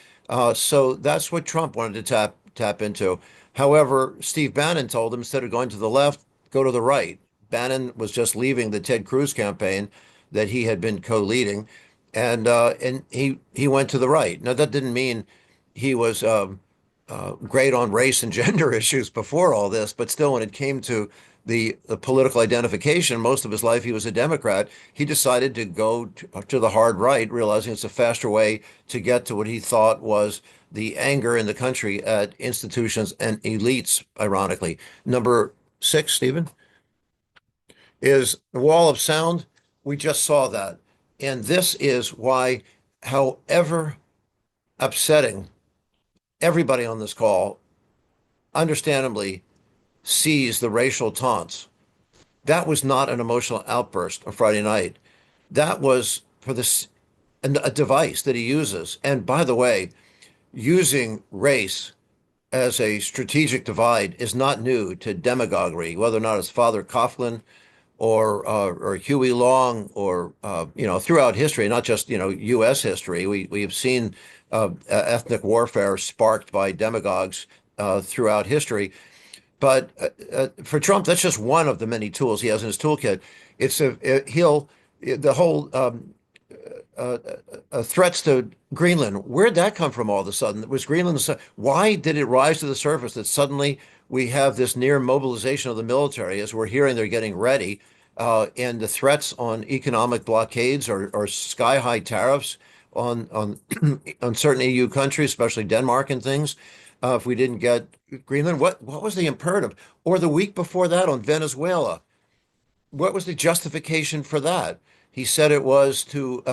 So that's what Trump wanted to tap into. However, Steve Bannon told him instead of going to the left, go to the right. Bannon was just leaving the Ted Cruz campaign that he had been co-leading, and he went to the right. Now that didn't mean he was great on race and gender issues before all this, but still, when it came to the political identification, most of his life he was a Democrat. He decided to go to the hard right, realizing it's a faster way to get to what he thought was the anger in the country at institutions and elites, ironically. Number six, Stephen, is the wall of sound. We just saw that. And this is why, however upsetting, everybody on this call understandably sees the racial taunts. That was not an emotional outburst on Friday night. That was for this a device that he uses. And by the way, using race as a strategic divide is not new to demagoguery, whether or not it's Father Coughlin or Huey Long or throughout history, not just U.S. history. We have seen ethnic warfare sparked by demagogues throughout history. But for Trump, that's just one of the many tools he has in his toolkit. It's a he'll the whole threats to Greenland. Where'd that come from all of a sudden? Was Greenland? Why did it rise to the surface that suddenly we have this near mobilization of the military as we're hearing they're getting ready, and the threats on economic blockades or sky high tariffs on on certain EU countries, especially Denmark and things. If we didn't get Greenland, what was the imperative? Or the week before that on Venezuela, what was the justification for that? He said it was to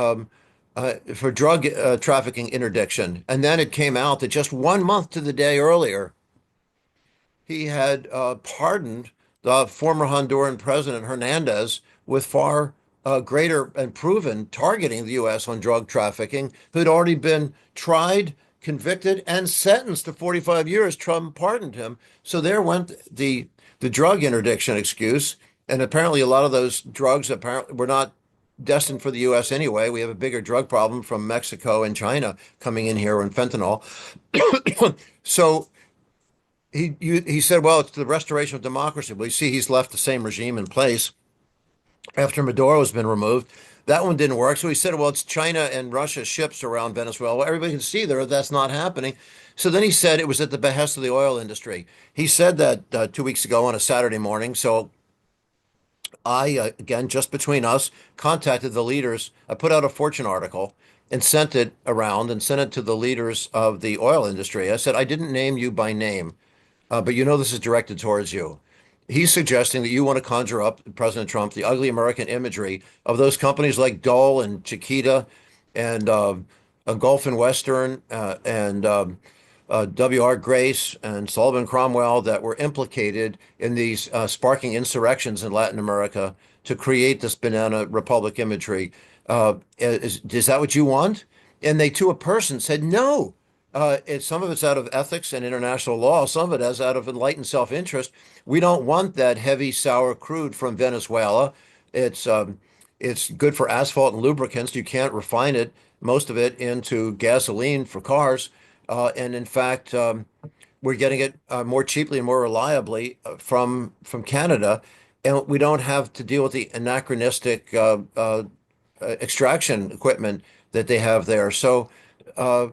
for drug trafficking interdiction, and then it came out that just 1 month to the day earlier, he had pardoned the former Honduran president Hernandez with far greater and proven targeting the U.S. on drug trafficking, who'd already been tried, convicted, and sentenced to 45 years. Trump pardoned him. So there went the drug interdiction excuse. And apparently, a lot of those drugs apparently were not destined for the U.S. anyway. We have a bigger drug problem from Mexico and China coming in here on fentanyl. So he said, well, it's the restoration of democracy. Well, you see, he's left the same regime in place after Maduro has been removed. That one didn't work. So he said, well, it's China and Russia ships around Venezuela. Well, everybody can see there that's not happening. So then he said it was at the behest of the oil industry. He said that 2 weeks ago on a Saturday morning. So I, again, just between us, contacted the leaders. I put out a Fortune article and sent it around and sent it to the leaders of the oil industry. I said, I didn't name you by name, but you know this is directed towards you. He's suggesting that you want to conjure up, President Trump, the ugly American imagery of those companies like Dole and Chiquita and Gulf and Western and W.R. Grace and Sullivan Cromwell that were implicated in these sparking insurrections in Latin America to create this banana republic imagery. Is that what you want? And they, to a person, said no. Some of it's out of ethics and international law. Some of it is out of enlightened self-interest. We don't want that heavy, sour crude from Venezuela. It's um, it's good for asphalt and lubricants. You can't refine it, most of it, into gasoline for cars. And in fact, we're getting it more cheaply and more reliably from Canada, and we don't have to deal with the anachronistic extraction equipment that they have there. Uh,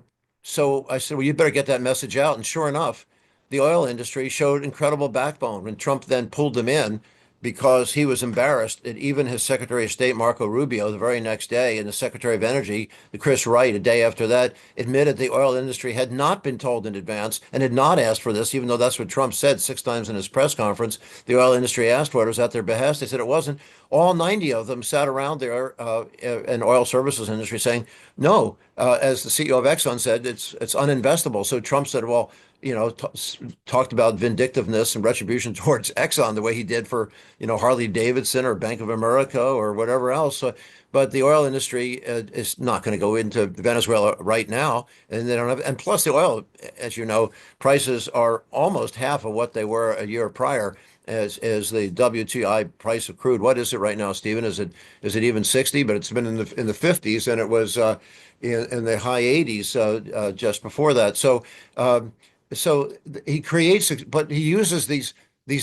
so I said, well, you better get that message out. And sure enough, the oil industry showed incredible backbone when Trump then pulled them in because he was embarrassed. And even his Secretary of State, Marco Rubio, the very next day, and the Secretary of Energy, Chris Wright, a day after that, admitted the oil industry had not been told in advance and had not asked for this, even though that's what Trump said 6 times in his press conference. The oil industry asked for it. It was at their behest. They said it wasn't. All 90 of them sat around there in oil services industry saying, no, as the CEO of Exxon said, it's uninvestable. So Trump said, well, talked about vindictiveness and retribution towards Exxon the way he did for, Harley Davidson or Bank of America or whatever else. But the oil industry is not going to go into Venezuela right now, and they don't have. And plus, the oil, as you know, prices are almost half of what they were a year prior. As the WTI price of crude, what is it right now, Stephen? Is it even 60? But it's been in the 50s, and it was in the high 80s just before that. So he creates, but he uses these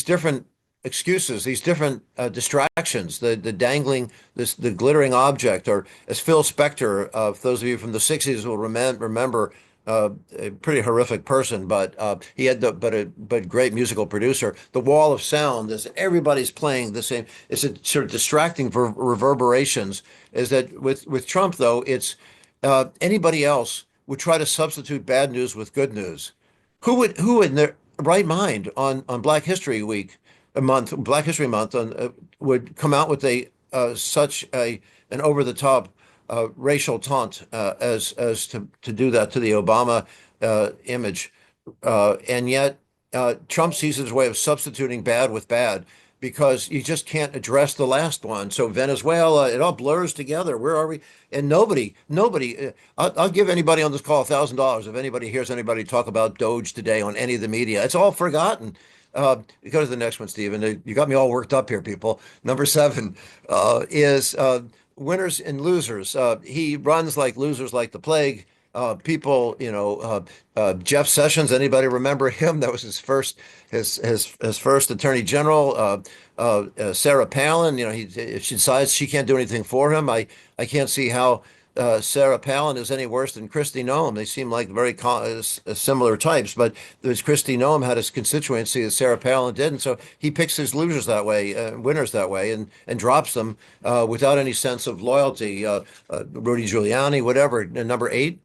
different excuses, these different distractions, the dangling, the glittering object, or as Phil Spector, for those of you from the '60s will remember, a pretty horrific person, but he had but great musical producer. The wall of sound is everybody's playing the same. It's a sort of distracting reverberations. Is that with Trump though? It's anybody else would try to substitute bad news with good news. Who in their right mind on Black History Week, Black History Month, would come out with a such a an over the top racial taunt as to do that to the Obama image, and yet Trump sees his way of substituting bad with bad because you just can't address the last one. So Venezuela, it all blurs together. Where are we? And nobody. I'll give anybody on this call $1,000 if anybody hears anybody talk about Doge today on any of the media. It's all forgotten. Go to the next one, Stephen. You got me all worked up here, people. Number seven is winners and losers. He runs like losers like the plague. People, Jeff Sessions. Anybody remember him? That was his first attorney general. Sarah Palin. If she decides she can't do anything for him, I can't see how Sarah Palin is any worse than Kristi Noem. They seem like very similar types, but there's Kristi Noem had his constituency that Sarah Palin did, and so he picks his losers that way, winners that way, and drops them without any sense of loyalty. Rudy Giuliani, whatever. And number eight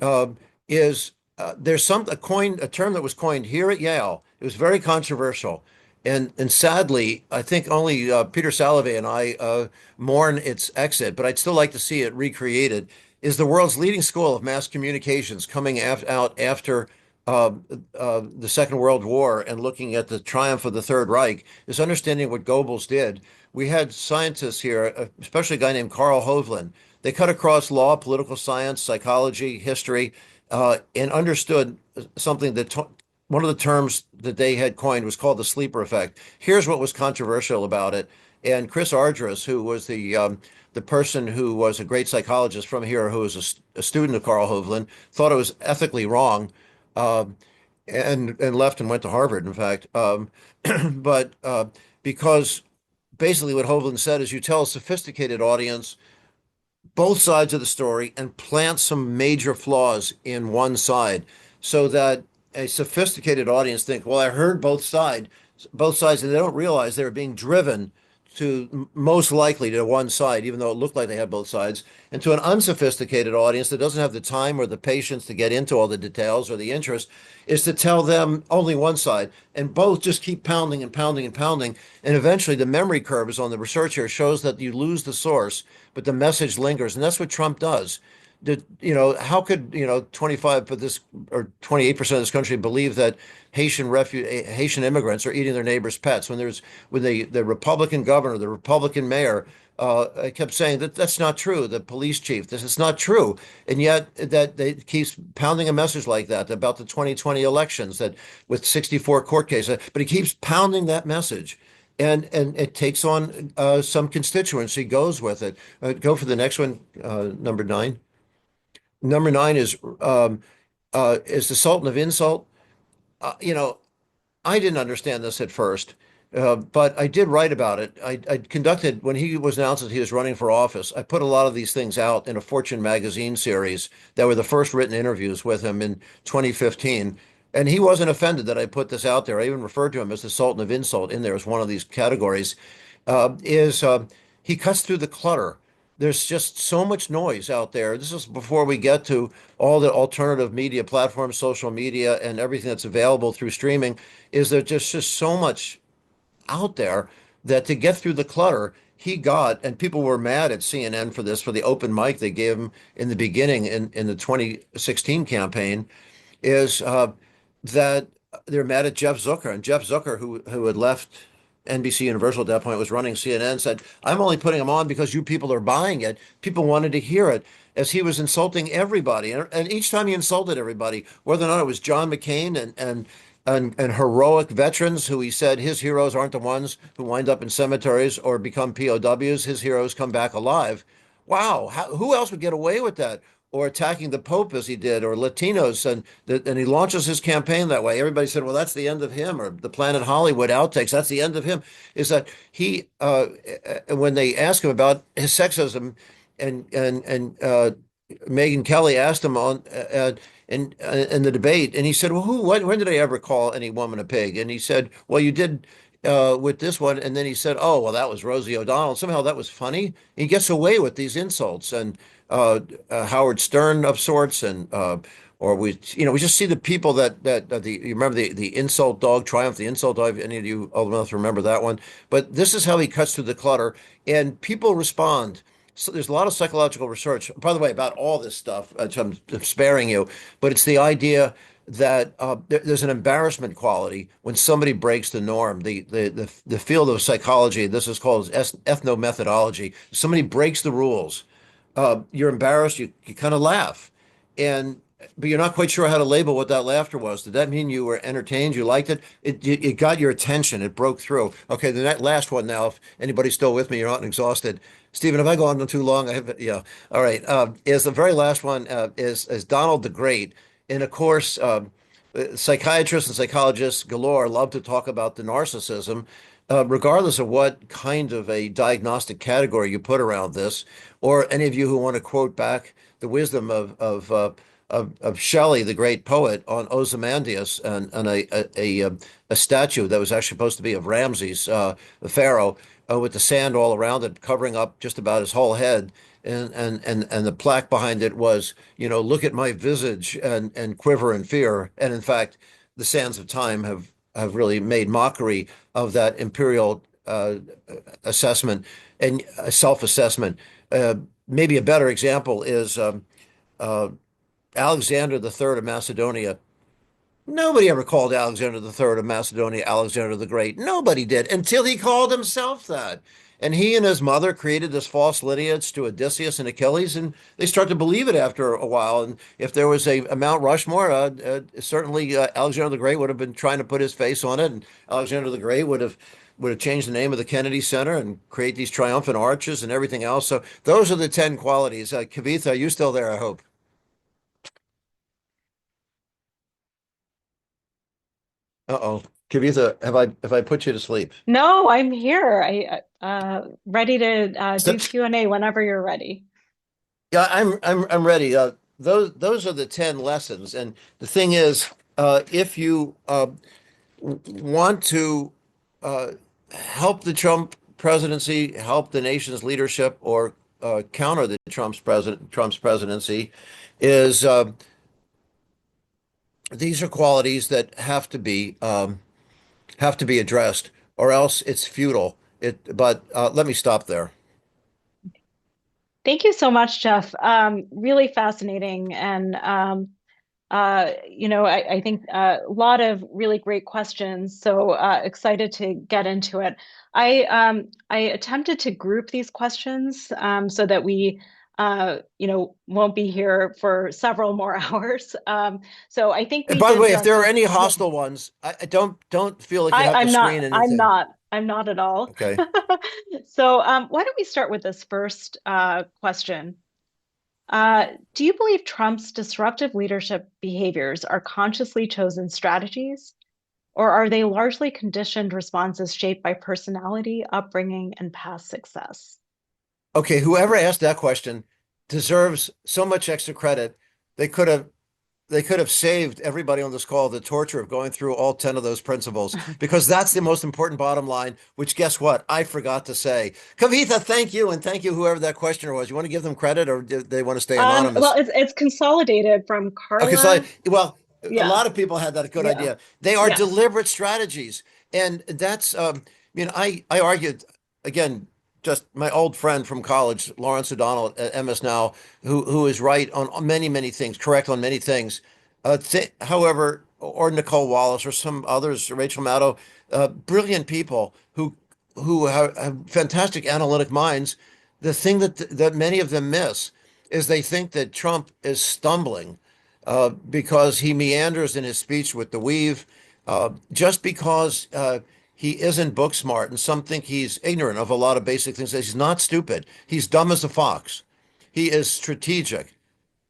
um, is there's a term that was coined here at Yale. It was very controversial, and sadly, I think only Peter Salovey and I mourn its exit. But I'd still like to see it recreated. Is the world's leading school of mass communications coming out after the Second World War and looking at the triumph of the Third Reich is understanding what Goebbels did. We had scientists here, especially a guy named Carl Hovland. They cut across law, political science, psychology, history, and understood something that one of the terms that they had coined was called the sleeper effect. Here's what was controversial about it. And Chris Ardress, who was the person who was a great psychologist from here, who was a student of Carl Hovland, thought it was ethically wrong, um, and left and went to Harvard, in fact. But because basically what Hovland said is you tell a sophisticated audience both sides of the story and plant some major flaws in one side so that a sophisticated audience think, well, I heard both sides, and they don't realize they're being driven to most likely to one side, even though it looked like they had both sides, and to an unsophisticated audience that doesn't have the time or the patience to get into all the details or the interest, is to tell them only one side, and both just keep pounding and pounding and pounding, and eventually the memory curves on the research here shows that you lose the source, but the message lingers, and that's what Trump does. How could 25 of this or 28% of this country believe that Haitian immigrants are eating their neighbors' pets when the Republican governor, the Republican mayor, kept saying that that's not true. The police chief, this is not true, and yet that they keeps pounding a message like that about the 2020 elections that with 64 court cases, but he keeps pounding that message. And it takes on some constituency, goes with it. Go for the next one, number nine. Number nine is the Sultan of Insult. Uh, you know, I didn't understand this at first, but I did write about it. I conducted, when he was announced that he was running for office, I put a lot of these things out in a Fortune magazine series that were the first written interviews with him in 2015. And he wasn't offended that I put this out there. I even referred to him as the Sultan of Insult in there as one of these categories. Is He cuts through the clutter. There's just so much noise out there. This is before we get to all the alternative media platforms, social media, and everything that's available through streaming. Is there just so much out there that to get through the clutter, he got, and people were mad at CNN for this, for the open mic they gave him in the beginning in the 2016 campaign, is that they're mad at Jeff Zucker. And Jeff Zucker, who had left NBC Universal at that point, was running CNN, said, I'm only putting him on because you people are buying it. People wanted to hear it, as he was insulting everybody. And each time he insulted everybody, whether or not it was John McCain and heroic veterans who he said his heroes aren't the ones who wind up in cemeteries or become POWs, his heroes come back alive. Wow, who else would get away with that? Or attacking the Pope as he did, or Latinos, and he launches his campaign that way. Everybody said, "Well, that's the end of him," or the Planet Hollywood outtakes. That's the end of him. Is that when they ask him about his sexism, and Megyn Kelly asked him in the debate, and he said, "Well, when did I ever call any woman a pig?" And he said, "Well, you did." With this one, and then he said, "Oh, well, that was Rosie O'Donnell." Somehow that was funny. He gets away with these insults, and Howard Stern of sorts, and or we just see the people you remember the insult dog triumph, the insult dog. Any of you old enough to remember that one? But this is how he cuts through the clutter, and people respond. So there's a lot of psychological research, by the way, about all this stuff, which I'm sparing you, but it's the idea that there's an embarrassment quality when somebody breaks the norm. The field of psychology, this is called ethnomethodology. Somebody breaks the rules. You're embarrassed. You kind of laugh, and but you're not quite sure how to label what that laughter was. Did that mean you were entertained? You liked it? It got your attention. It broke through. Okay, last one now. If anybody's still with me, you're not exhausted. Stephen, have I gone on too long? I have, yeah. All right. Is the very last one is Donald the Great. And of course, psychiatrists and psychologists galore love to talk about the narcissism, regardless of what kind of a diagnostic category you put around this, or any of you who want to quote back the wisdom of Shelley, the great poet, on Ozymandias and a statue that was actually supposed to be of Ramses, the pharaoh, with the sand all around it, covering up just about his whole head. And the plaque behind it was, look at my visage and quiver in fear. And in fact, the sands of time have really made mockery of that imperial assessment and self-assessment. Maybe a better example is uh, Alexander the Third of Macedonia. Nobody ever called Alexander the Third of Macedonia Alexander the Great. Nobody did until he called himself that. And he and his mother created this false lineage to Odysseus and Achilles, and they start to believe it after a while. And if there was a Mount Rushmore, certainly Alexander the Great would have been trying to put his face on it, and Alexander the Great would have changed the name of the Kennedy Center and create these triumphant arches and everything else. So those are the 10 qualities. Kavitha, are you still there? I hope. Uh-oh. Kavitha, have I put you to sleep? No, I'm here. I ready to do So, Q&A whenever you're ready. yeah, I'm ready. Those are the 10 lessons. And the thing is, if you want to uh, help the Trump presidency, help the nation's leadership, or counter the Trump's presidency, is these are qualities that have to be addressed, or else it's futile. But let me stop there. Thank you so much, Jeff. Really fascinating. And, I think a lot of really great questions. So excited to get into it. I attempted to group these questions so that we, won't be here for several more hours. So I think And we by the did way, if there are justice. any Yeah. hostile ones, I don't feel like you have to I'm not, screen I'm anything. not, I'm not at all. Okay. So why don't we start with this first question? Do you believe Trump's disruptive leadership behaviors are consciously chosen strategies, or are they largely conditioned responses shaped by personality, upbringing, and past success? Okay, whoever asked that question deserves so much extra credit. They could have they could have saved everybody on this call the torture of going through all 10 of those principles because that's the most important bottom line, which guess what? I forgot to say. Kavitha, thank you. And thank you, whoever that questioner was. You want to give them credit or do they want to stay Well, anonymous? it's consolidated from Okay, so Carla. well, a Yeah, lot of people had that good yeah, idea. They are yeah. deliberate strategies, and that's I argued again. Just my old friend from college, Lawrence O'Donnell at MS Now, who is right on many things, correct on many things. However, or Nicole Wallace or some others, Rachel Maddow, brilliant people who have fantastic analytic minds. The thing that many of them miss is they think that Trump is stumbling because he meanders in his speech with the weave, just because he isn't book smart, and some think he's ignorant of a lot of basic things. He's not stupid. He's dumb as a fox. He is strategic,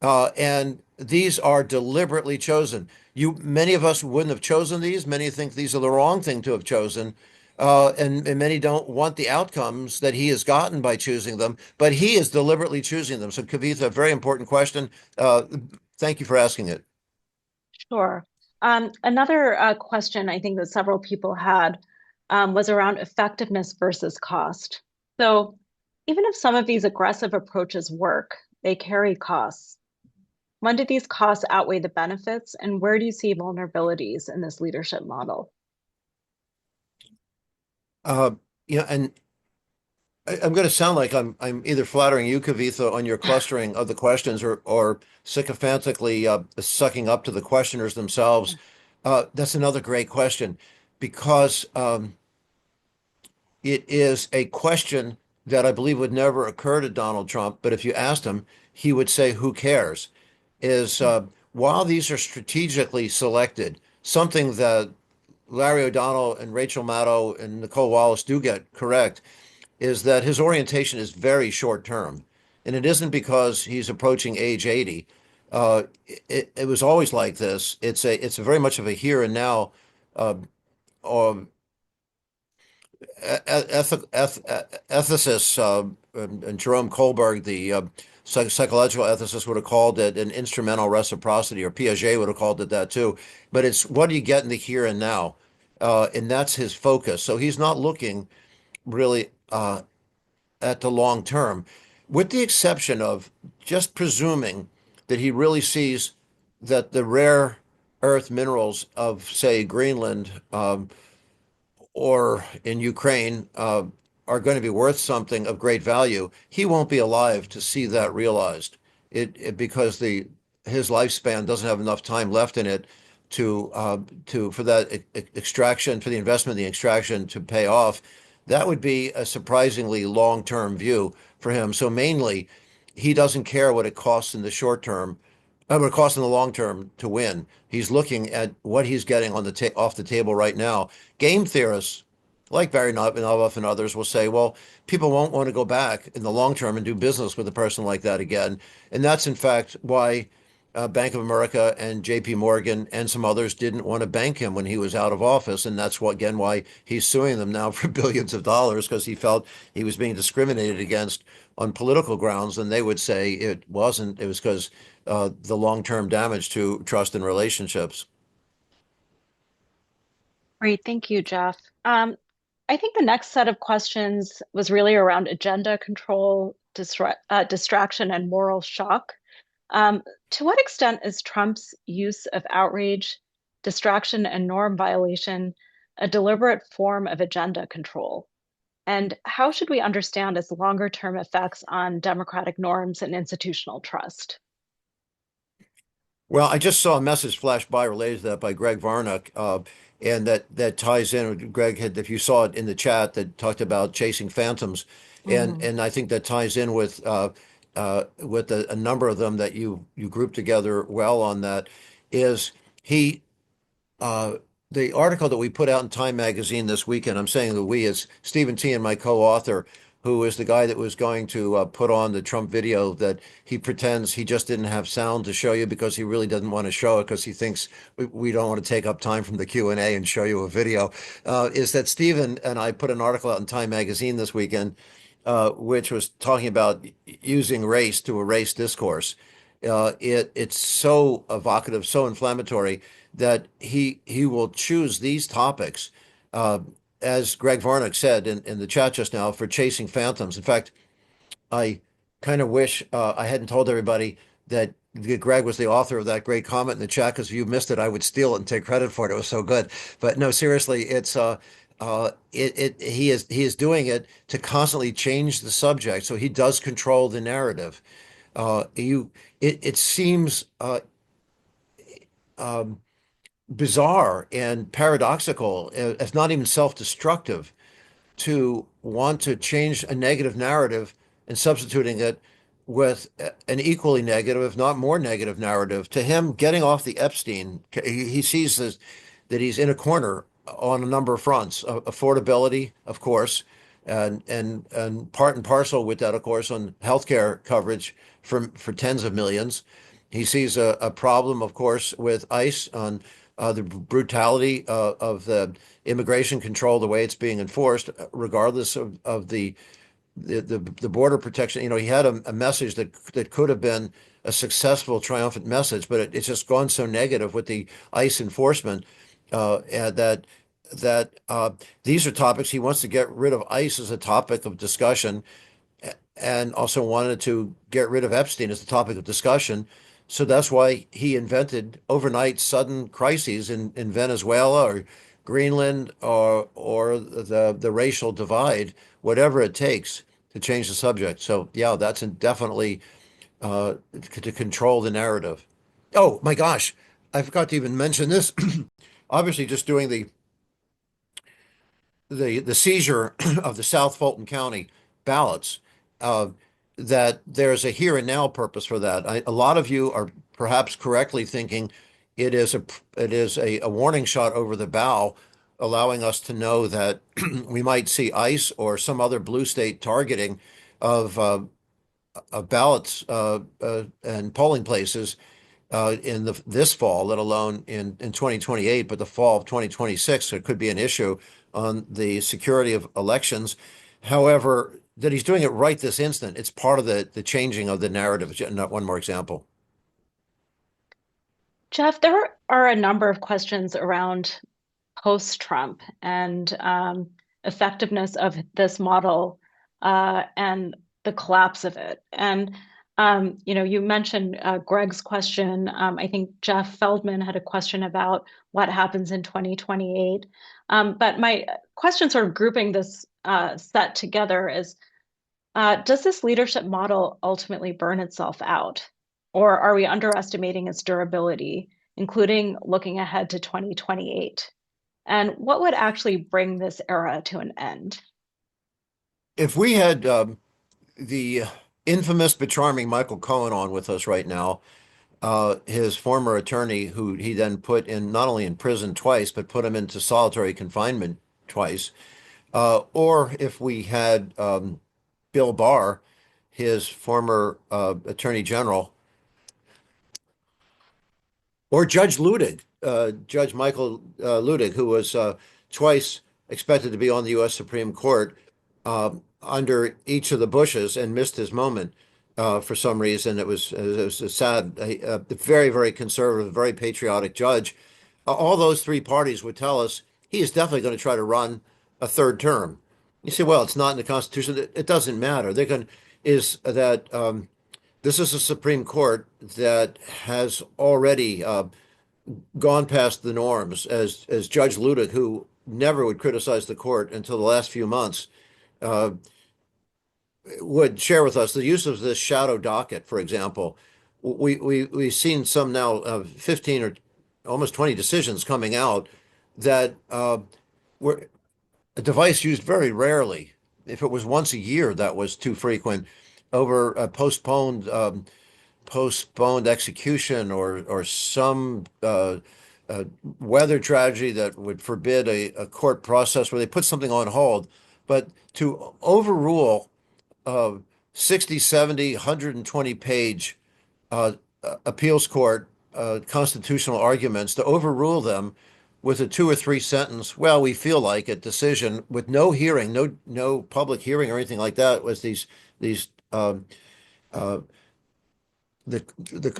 and these are deliberately chosen. Many of us wouldn't have chosen these. Many think these are the wrong thing to have chosen. And many don't want the outcomes that he has gotten by choosing them, but he is deliberately choosing them. So, Kavitha, very important question. Thank you for asking it. Sure. Another question I think that several people had was around effectiveness versus cost. So, even if some of these aggressive approaches work, they carry costs. When do these costs outweigh the benefits, and where do you see vulnerabilities in this leadership model? Uh, and I'm going to sound like I'm either flattering you, Kavitha, on your clustering of the questions, or sycophantically sucking up to the questioners themselves. That's another great question because it is a question that I believe would never occur to Donald Trump. But if you asked him, he would say, "Who cares?" Is while these are strategically selected, something that Larry O'Donnell and Rachel Maddow and Nicole Wallace do get correct is that his orientation is very short term. And it isn't because he's approaching age 80. It was always like this. It's a very much of a here and now uh, or ethicist, and Jerome Kohlberg, the psychological ethicist, would have called it an instrumental reciprocity, or Piaget would have called it that too. But it's what do you get in the here and now? And that's his focus. So he's not looking really at the long term, with the exception of just presuming that he really sees that the rare earth minerals of, say, Greenland or in Ukraine are going to be worth something of great value. He won't be alive to see that realized. Because the his lifespan doesn't have enough time left in it to for that extraction, for the investment, the extraction to pay off. That would be a surprisingly long-term view for him. So mainly, he doesn't care what it costs in the short term, what it costs in the long term to win. He's looking at what he's getting on the ta off the table right now. Game theorists, like Barry Novoff and others, will say, well, people won't want to go back in the long term and do business with a person like that again. And that's in fact why Bank of America and JP Morgan and some others didn't want to bank him when he was out of office. And that's what, again, why he's suing them now for billions of dollars, because he felt he was being discriminated against on political grounds. And they would say it wasn't, it was because the long-term damage to trust and relationships. Great, thank you, Jeff. I think the next set of questions was really around agenda control, distraction, and moral shock. To what extent is Trump's use of outrage, distraction, and norm violation a deliberate form of agenda control? And how should we understand its longer term effects on democratic norms and institutional trust? Well, I just saw a message flash by related to that by Greg Varnock, and that ties in. Greg had, if you saw it in the chat, that talked about chasing phantoms, Mhm. and I think that ties in with a number of them that you grouped together well on that. Is he uh, the article that we put out in Time Magazine this weekend? I'm saying that we, is Stephen T and my co-author, who is the guy that was going to put on the Trump video that he pretends he just didn't have sound to show you because he really doesn't want to show it because he thinks we don't want to take up time from the Q&A and show you a video. Is that Stephen and I put an article out in Time Magazine this weekend, which was talking about using race to erase discourse. It's so evocative, so inflammatory that he will choose these topics, uh, as Greg Varnock said in the chat just now, for chasing phantoms. In fact, I kind of wish I hadn't told everybody that Greg was the author of that great comment in the chat, because if you missed it, I would steal it and take credit for it. It was so good. But no, seriously, he is doing it to constantly change the subject, so he does control the narrative. You it seems um, bizarre and paradoxical, if not even self-destructive, to want to change a negative narrative and substituting it with an equally negative, if not more negative narrative. To him, getting off the Epstein, he sees this, that he's in a corner on a number of fronts. Affordability, of course, and part and parcel with that, of course, on healthcare coverage for tens of millions. He sees a problem, of course, with ICE on the brutality of the immigration control, the way it's being enforced, regardless of the border protection. You know, he had a message that could have been a successful, triumphant message, but it's just gone so negative with the ICE enforcement, and that these are topics he wants to get rid of. ICE as a topic of discussion, and also wanted to get rid of Epstein as the topic of discussion. So that's why he invented overnight sudden crises in Venezuela or Greenland, or the racial divide, whatever it takes to change the subject. So yeah, that's definitely to control the narrative. Oh my gosh, I forgot to even mention this. Obviously, just doing the seizure of the South Fulton County ballots, uh, that there's a here and now purpose for that. A lot of you are perhaps correctly thinking it is a warning shot over the bow, allowing us to know that we might see ICE or some other blue state targeting of ballots and polling places in this fall, let alone in 2028, but the fall of 2026, it could be an issue on the security of elections. However, that he's doing it right this instant, it's part of the changing of the narrative. Not one more example. Jeff, there are a number of questions around post-Trump and effectiveness of this model and the collapse of it. And you mentioned Greg's question. I think Jeff Feldman had a question about what happens in 2028. But my question, sort of grouping this set together, is does this leadership model ultimately burn itself out? Or are we underestimating its durability, including looking ahead to 2028? And what would actually bring this era to an end? If we had the infamous but charming Michael Cohen on with us right now, his former attorney, who he then put in not only in prison twice, but put him into solitary confinement twice, or if we had Bill Barr, his former attorney general, or Judge Ludig, Judge Michael Ludig, who was twice expected to be on the U.S. Supreme Court under each of the Bushes and missed his moment for some reason. It was a sad, a very, very conservative, very patriotic judge. All those three parties would tell us he is definitely going to try to run a third term. You say, well, it's not in the Constitution. It doesn't matter. They're going is that this is a Supreme Court that has already gone past the norms, as Judge Ludick, who never would criticize the court until the last few months, uh, would share with us the use of this shadow docket, for example. We've seen some now 15 or almost 20 decisions coming out that were a device used very rarely. If it was once a year, that was too frequent over a postponed execution or some weather tragedy that would forbid a court process where they put something on hold. But to overrule uh, 60, 70, 120 page uh, appeals court constitutional arguments, to overrule them with a two or three sentence, well, we feel like it decision with no hearing, no public hearing or anything like that, was these uh, the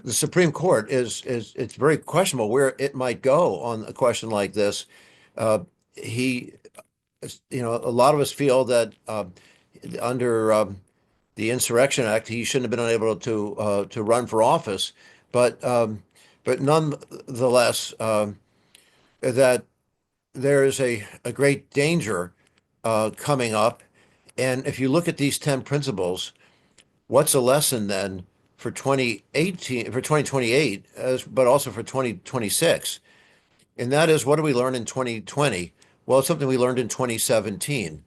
Supreme Court is it's very questionable where it might go on a question like this. Uh, he, a lot of us feel that under the Insurrection Act, he shouldn't have been able to run for office, but but nonetheless, that there is a great danger coming up. And if you look at these 10 principles, what's a lesson then for 2018, for 2028, but also for 2026? And that is, what do we learn in 2020? Well, it's something we learned in 2017.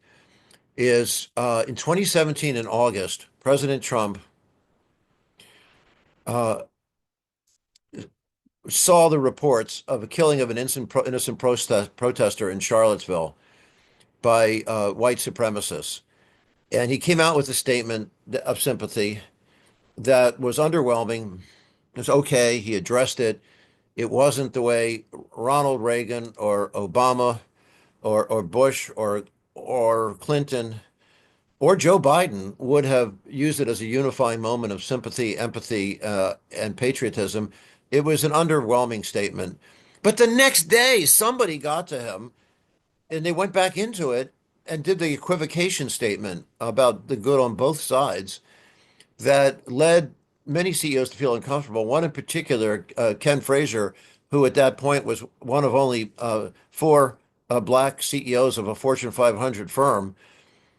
Is in 2017 in August, President Trump uh, saw the reports of a killing of an innocent protester in Charlottesville by white supremacists. And he came out with a statement of sympathy that was underwhelming. It was okay. He addressed it. It wasn't the way Ronald Reagan or Obama or Bush or Clinton or Joe Biden would have used it as a unifying moment of sympathy, empathy, and patriotism. It was an underwhelming statement. But the next day, somebody got to him and they went back into it and did the equivocation statement about the good on both sides that led many CEOs to feel uncomfortable. One in particular, Ken Frazier, who at that point was one of only four black CEOs of a Fortune 500 firm,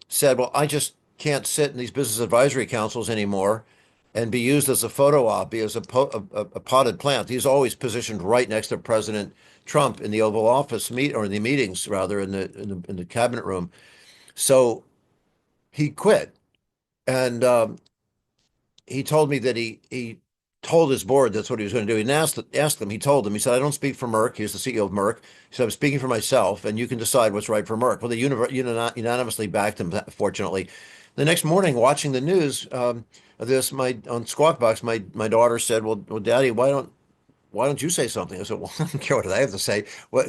said, well, I just can't sit in these business advisory councils anymore and be used as a photo op, as a potted plant. He's always positioned right next to President Trump in the Oval Office or in the meetings, rather, in the cabinet room. So he quit. And he told me that he told his board that's what he was going to do. He asked them. He told them. He said, "I don't speak for Merck." He was the CEO of Merck. He said, "I'm speaking for myself, and you can decide what's right for Merck." Well, they unanimously backed him. Fortunately, the next morning, watching the news, this my on Squawk Box, my daughter said, "Well, Daddy, why don't you say something?" I said, well, I don't care what I have to say.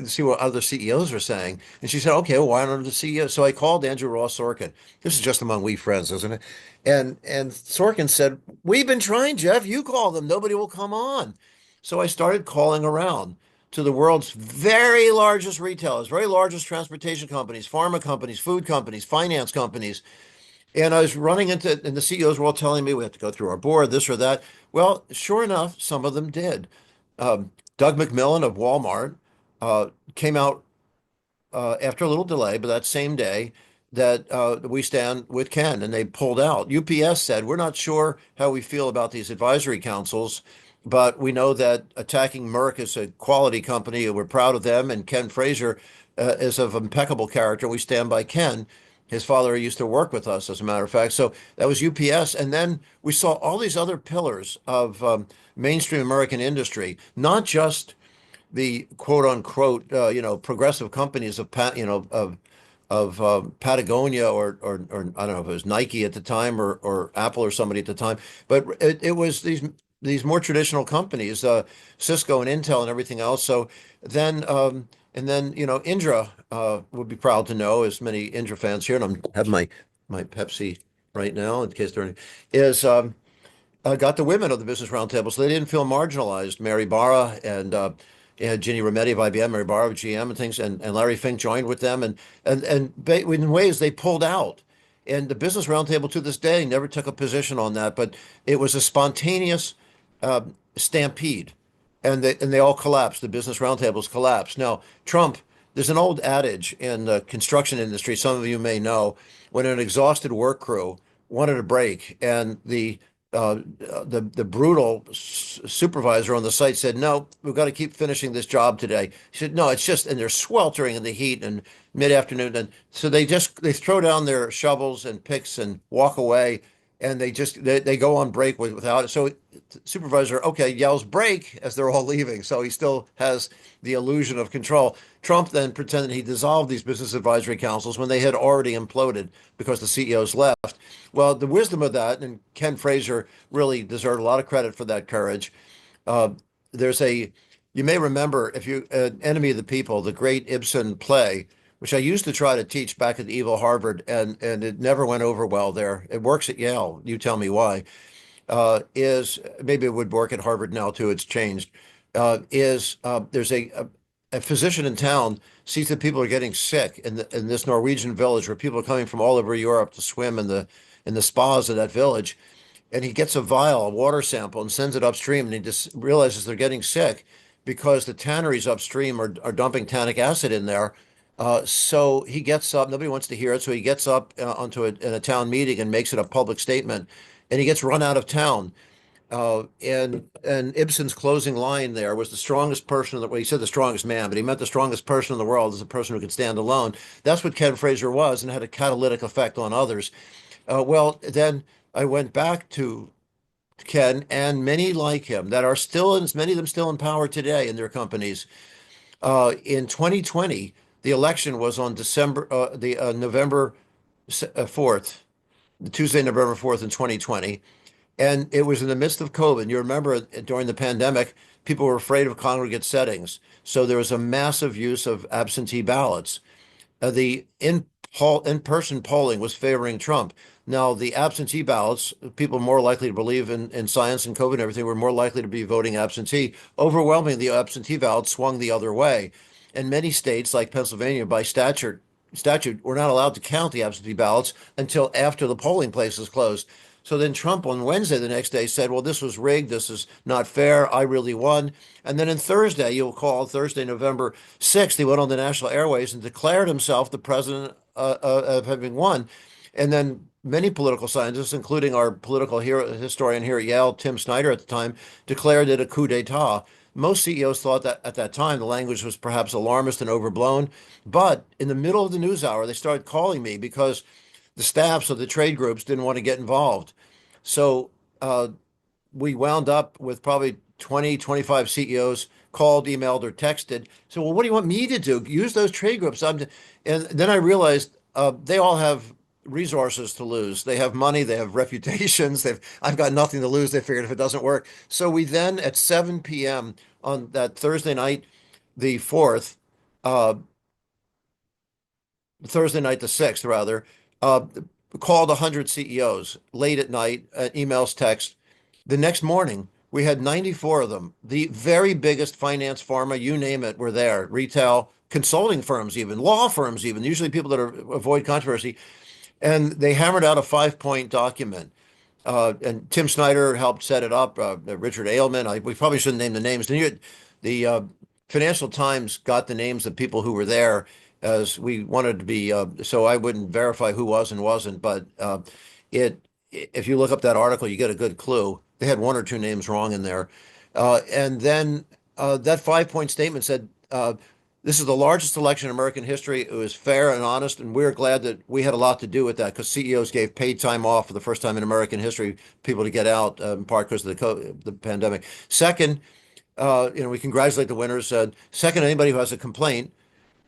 See what other CEOs are saying. And she said, okay, well, why don't the CEOs? So I called Andrew Ross Sorkin. This is just among we friends, isn't it? And Sorkin said, we've been trying, Jeff. You call them. Nobody will come on. So I started calling around to the world's very largest retailers, very largest transportation companies, pharma companies, food companies, finance companies, and I was running and the CEOs were all telling me we have to go through our board, this or that. Well, sure enough, some of them did. Doug McMillon of Walmart came out after a little delay, but that same day that we stand with Ken, and they pulled out. UPS said, we're not sure how we feel about these advisory councils, but we know that attacking Merck is a quality company, and we're proud of them, and Ken Frazier is of impeccable character. We stand by Ken. His father used to work with us, as a matter of fact. So that was UPS. And then we saw all these other pillars of mainstream American industry, not just the quote unquote, progressive companies of Patagonia or I don't know if it was Nike at the time or Apple or somebody at the time, but it was these more traditional companies, Cisco and Intel and everything else. So then Indra would be proud to know, as many Indra fans here, and I'm having my Pepsi right now in case they're is got the women of the Business Roundtable, so they didn't feel marginalized. Mary Barra and Ginny Rometty of IBM, Mary Barra of GM and things, and Larry Fink joined with them, and in ways they pulled out. And the Business Roundtable to this day never took a position on that, but it was a spontaneous stampede, and they all collapsed. The Business Roundtables collapsed. Now, Trump, there's an old adage in the construction industry, some of you may know, when an exhausted work crew wanted a break, and the brutal supervisor on the site said, "No, we've got to keep finishing this job today." He said, "No, it's just," and they're sweltering in the heat and mid-afternoon, and so they throw down their shovels and picks and walk away, and they go on break without it. So supervisor, okay, yells break as they're all leaving, so he still has the illusion of control. Trump then pretended he dissolved these business advisory councils when they had already imploded because the CEOs left. Well, the wisdom of that, and Ken Fraser really deserved a lot of credit for that courage. Uh, there's you may remember, if you, Enemy of the People, the great Ibsen play, which I used to try to teach back at the evil Harvard, and it never went over well there. It works at Yale. You tell me why. Is maybe it would work at Harvard now too. It's changed. Is There's a physician in town sees that people are getting sick in this Norwegian village where people are coming from all over Europe to swim in the spas of that village, and he gets a vial, a water sample, and sends it upstream, and he just realizes they're getting sick because the tanneries upstream are dumping tannic acid in there. So he gets up. Nobody wants to hear it, so he gets up in a town meeting and makes it a public statement, and he gets run out of town. And Ibsen's closing line there was the strongest person in the, well, he said the strongest man, but he meant the strongest person in the world is a person who could stand alone. That's what Ken Fraser was, and had a catalytic effect on others. Well, then I went back to Ken and many like him that are still, and many of them still in power today in their companies. In 2020, the election was on November 4th, Tuesday, November 4th in 2020. And it was in the midst of COVID. You remember during the pandemic, people were afraid of congregate settings. So there was a massive use of absentee ballots. The in-person polling was favoring Trump. Now, the absentee ballots, people more likely to believe in science and COVID and everything, were more likely to be voting absentee. Overwhelmingly, the absentee ballots swung the other way. And many states, like Pennsylvania, by statute, were not allowed to count the absentee ballots until after the polling places closed. So then Trump on Wednesday, the next day, said, well, this was rigged. This is not fair. I really won. And then on Thursday, you'll call Thursday, November 6th, he went on the national airways and declared himself the president of having won. And then many political scientists, including our historian here at Yale, Tim Snyder at the time, declared it a coup d'etat. Most CEOs thought that at that time the language was perhaps alarmist and overblown. But in the middle of the news hour, they started calling me because the staffs of the trade groups didn't want to get involved. So we wound up with probably 20, 25 CEOs called, emailed, or texted. So, well, what do you want me to do? Use those trade groups. And then I realized they all have resources to lose. They have money, they have reputations. I've got nothing to lose. They figured if it doesn't work. So we then at 7 p.m. on that Thursday night, the 4th, uh, Thursday night, the 6th, rather, uh, called 100 CEOs late at night, emails, text. The next morning, we had 94 of them. The very biggest finance, pharma, you name it, were there. Retail, consulting firms, even law firms, even usually people that avoid controversy. And they hammered out a 5-point document. And Tim Snyder helped set it up. Richard Ailman. We probably shouldn't name the names. The Financial Times got the names of people who were there, as we wanted to be, so I wouldn't verify who was and wasn't. But it, if you look up that article, you get a good clue. They had one or two names wrong in there. And then that 5-point statement said, This is the largest election in American history. It was fair and honest, and we're glad that we had a lot to do with that because CEOs gave paid time off for the first time in American history, people to get out, in part because of the pandemic. Second, we congratulate the winners. Second, anybody who has a complaint,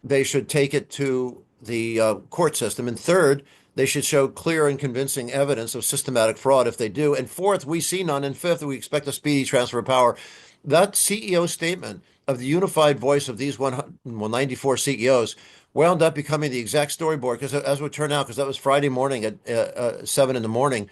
they should take it to the court system. And third, they should show clear and convincing evidence of systematic fraud if they do. And fourth, we see none. And fifth, we expect a speedy transfer of power. That CEO statement of the unified voice of these 194 CEOs wound up becoming the exact storyboard because, as it would turn out, because that was Friday morning at 7 in the morning,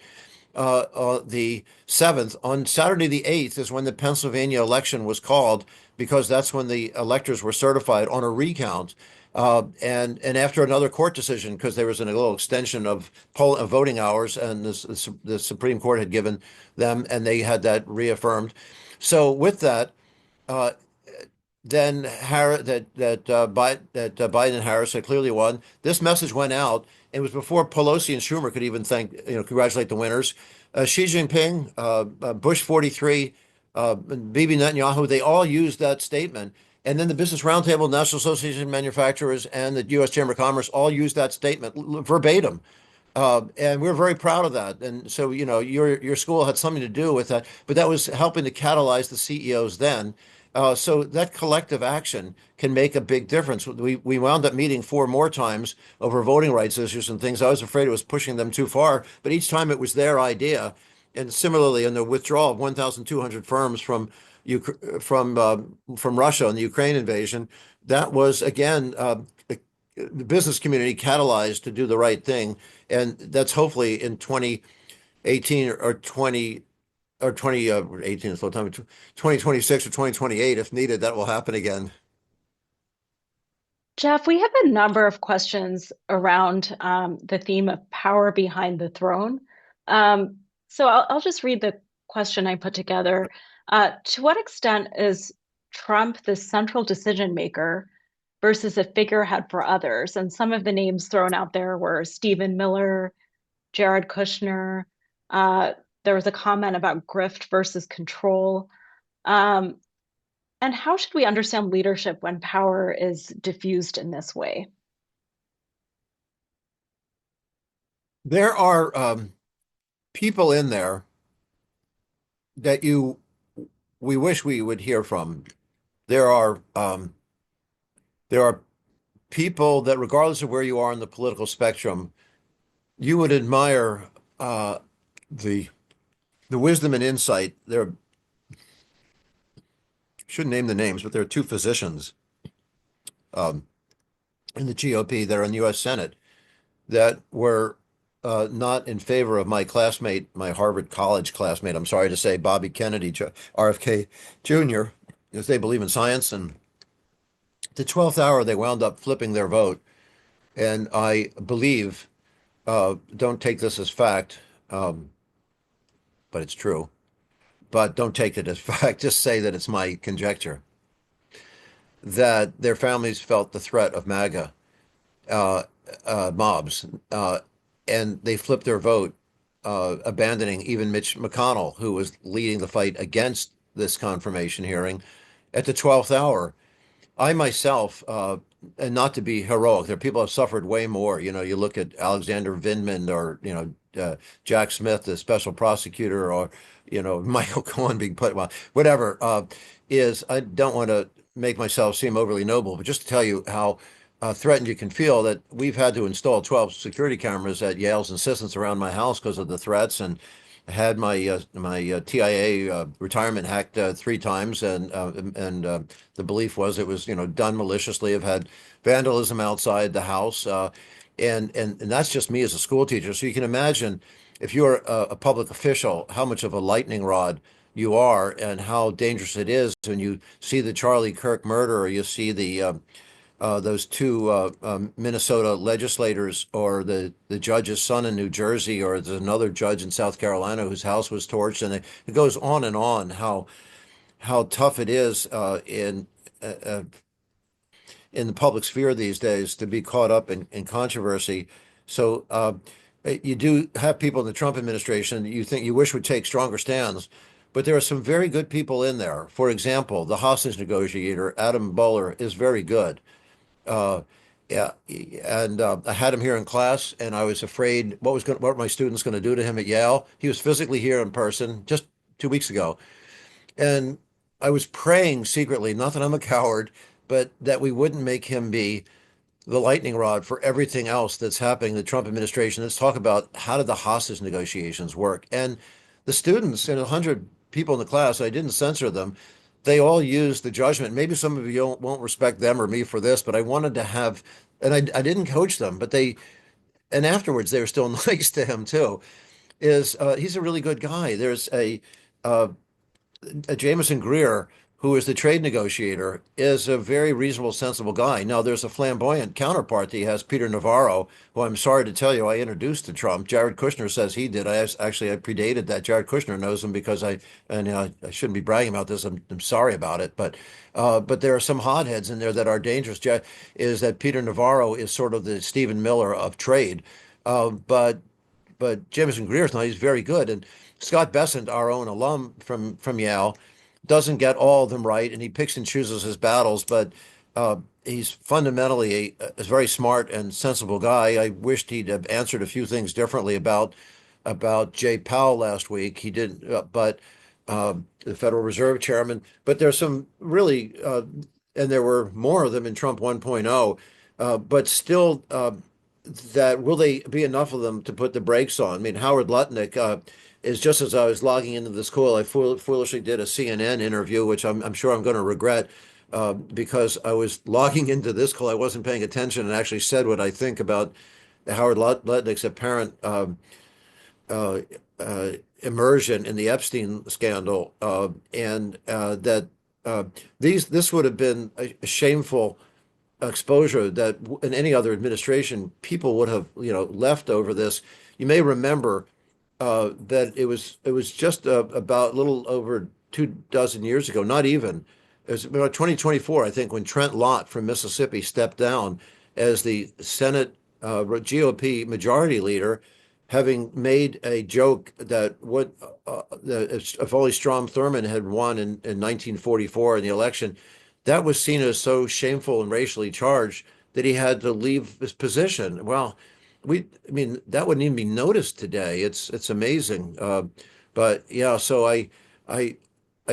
the 7th. On Saturday, the 8th, is when the Pennsylvania election was called because that's when the electors were certified on a recount. And after another court decision, because there was a little extension of voting hours, and the Supreme Court had given them, and they had that reaffirmed. So with that, uh, then Biden and Harris had clearly won. This message went out. It was before Pelosi and Schumer could even congratulate the winners. Xi Jinping, Bush 43, Bibi Netanyahu, they all used that statement. And then the Business Roundtable, National Association of Manufacturers, and the U.S. Chamber of Commerce all used that statement verbatim. And we're very proud of that. And so, your school had something to do with that, but that was helping to catalyze the CEOs then. So that collective action can make a big difference. We wound up meeting four more times over voting rights issues and things. I was afraid it was pushing them too far, but each time it was their idea. And similarly, in the withdrawal of 1,200 firms from Russia and the Ukraine invasion, that was again the business community catalyzed to do the right thing, and that's hopefully in 2018 or 18 is low time, 2026 or 2028 if needed. That will happen again. Jeff, we have a number of questions around the theme of power behind the throne. So I'll just read the question I put together. To what extent is Trump the central decision maker versus a figurehead for others? And some of the names thrown out there were Stephen Miller, Jared Kushner. Uh, there was a comment about grift versus control. Um, and how should we understand leadership when power is diffused in this way? There are people in there that we wish we would hear from. There are people that, regardless of where you are on the political spectrum, you would admire the wisdom and insight. There shouldn't name the names, but there are two physicians um, in the GOP that are in the U.S. Senate that were not in favor of my classmate, my Harvard College classmate, I'm sorry to say, Bobby Kennedy, RFK Jr., because they believe in science. And the 12th hour, they wound up flipping their vote. And I believe, don't take this as fact, but it's true. But don't take it as fact. Just say that it's my conjecture that their families felt the threat of MAGA uh, mobs, and they flipped their vote, abandoning even Mitch McConnell, who was leading the fight against this confirmation hearing at the 12th hour. I myself, and not to be heroic, there are people who have suffered way more. You look at Alexander Vindman or, Jack Smith, the special prosecutor, or, Michael Cohen being put, well, whatever, I don't want to make myself seem overly noble, but just to tell you how threatened you can feel that we've had to install 12 security cameras at Yale's insistence around my house because of the threats, and had my TIA retirement hacked three times, and the belief was it was done maliciously. I've had vandalism outside the house, and that's just me as a school teacher. So you can imagine if you're a public official, how much of a lightning rod you are, and how dangerous it is when you see the Charlie Kirk murder, or you see those two Minnesota legislators, or the judge's son in New Jersey, or there's another judge in South Carolina whose house was torched, and it goes on and on how tough it is in the public sphere these days to be caught up in controversy. So you do have people in the Trump administration that you think you wish would take stronger stands, but there are some very good people in there. For example, the hostage negotiator, Adam Bowler, is very good. Uh, yeah, and I had him here in class, and I was afraid what my students going to do to him at Yale. He was physically here in person just 2 weeks ago, and I was praying secretly, not that I'm a coward, but that we wouldn't make him be the lightning rod for everything else that's happening in the Trump administration. Let's talk about how did the hostage negotiations work? And the students, and 100 people in the class, I didn't censor them. They all used the judgment. Maybe some of you won't respect them or me for this, but I wanted to have, and I didn't coach them, but and afterwards they were still nice to him too. He's a really good guy. There's uh, Jameson Greer, who is the trade negotiator, is a very reasonable, sensible guy. Now, there's a flamboyant counterpart that he has, Peter Navarro, who I'm sorry to tell you I introduced to Trump. Jared Kushner says he did. I predated that. Jared Kushner knows him because I shouldn't be bragging about this. I'm sorry about it, but there are some hotheads in there that are dangerous. Is that Peter Navarro is sort of the Stephen Miller of trade, uh, but Jameson Greer's not. He's very good. And Scott Bessent, our own alum from Yale, doesn't get all of them right, and he picks and chooses his battles. But he's fundamentally a very smart and sensible guy. I wished he'd have answered a few things differently about Jay Powell last week. He didn't, but the Federal Reserve Chairman. But there's some really, and there were more of them in Trump 1.0, but still. That will they be enough of them to put the brakes on? I mean, Howard Lutnick is just as I was logging into the school, I foolishly did a CNN interview, which I'm sure I'm going to regret because I was logging into this call. I wasn't paying attention and actually said what I think about Howard Lutnick's apparent uh, uh, immersion in the Epstein scandal, and that uh, this would have been a shameful exposure that in any other administration people would have left over this. You may remember that it was just about a little over 2 dozen years ago, not even. It was about 2024, I think, when Trent Lott from Mississippi stepped down as the Senate GOP majority leader, having made a joke that that if only Strom Thurmond had won in 1944 in the election, that was seen as so shameful and racially charged that he had to leave his position. Well, I mean, that wouldn't even be noticed today. It's amazing. But yeah, so I, I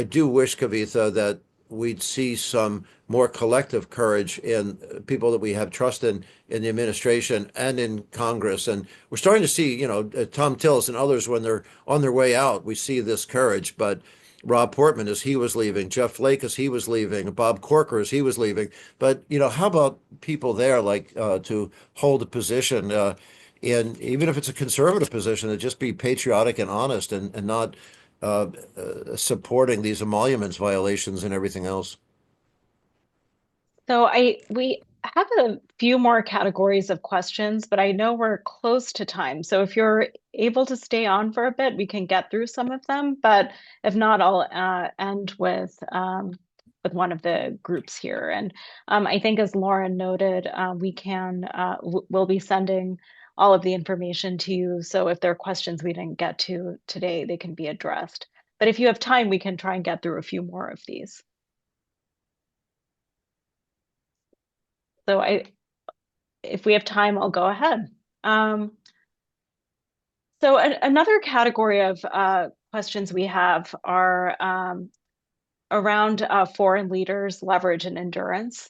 do wish, Kavitha, that we'd see some more collective courage in people that we have trust in the administration and in Congress. And we're starting to see, Tom Tillis and others when they're on their way out, we see this courage. But Rob Portman as he was leaving, Jeff Flake as he was leaving, Bob Corker as he was leaving. But how about people there like to hold a position, and even if it's a conservative position, to just be patriotic and honest and not supporting these emoluments violations and everything else. So we have a few more categories of questions, but I know we're close to time. So if you're able to stay on for a bit, we can get through some of them. But if not, I'll end with one of the groups here. And I think, as Lauren noted, we'll be sending all of the information to you. So if there are questions we didn't get to today, they can be addressed. But if you have time, we can try and get through a few more of these. So if we have time, I'll go ahead. So another category of questions we have are around foreign leaders' leverage and endurance.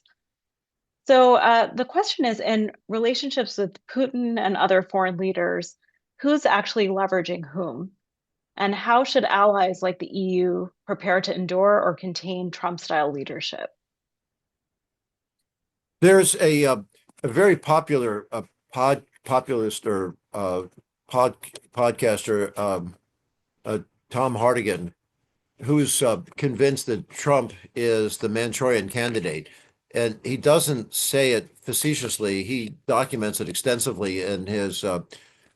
So the question is, in relationships with Putin and other foreign leaders, who's actually leveraging whom? And how should allies like the EU prepare to endure or contain Trump-style leadership? There's a very popular populist or pod podcaster, Tom Hartigan, who's convinced that Trump is the Manchurian candidate. And he doesn't say it facetiously. He documents it extensively in his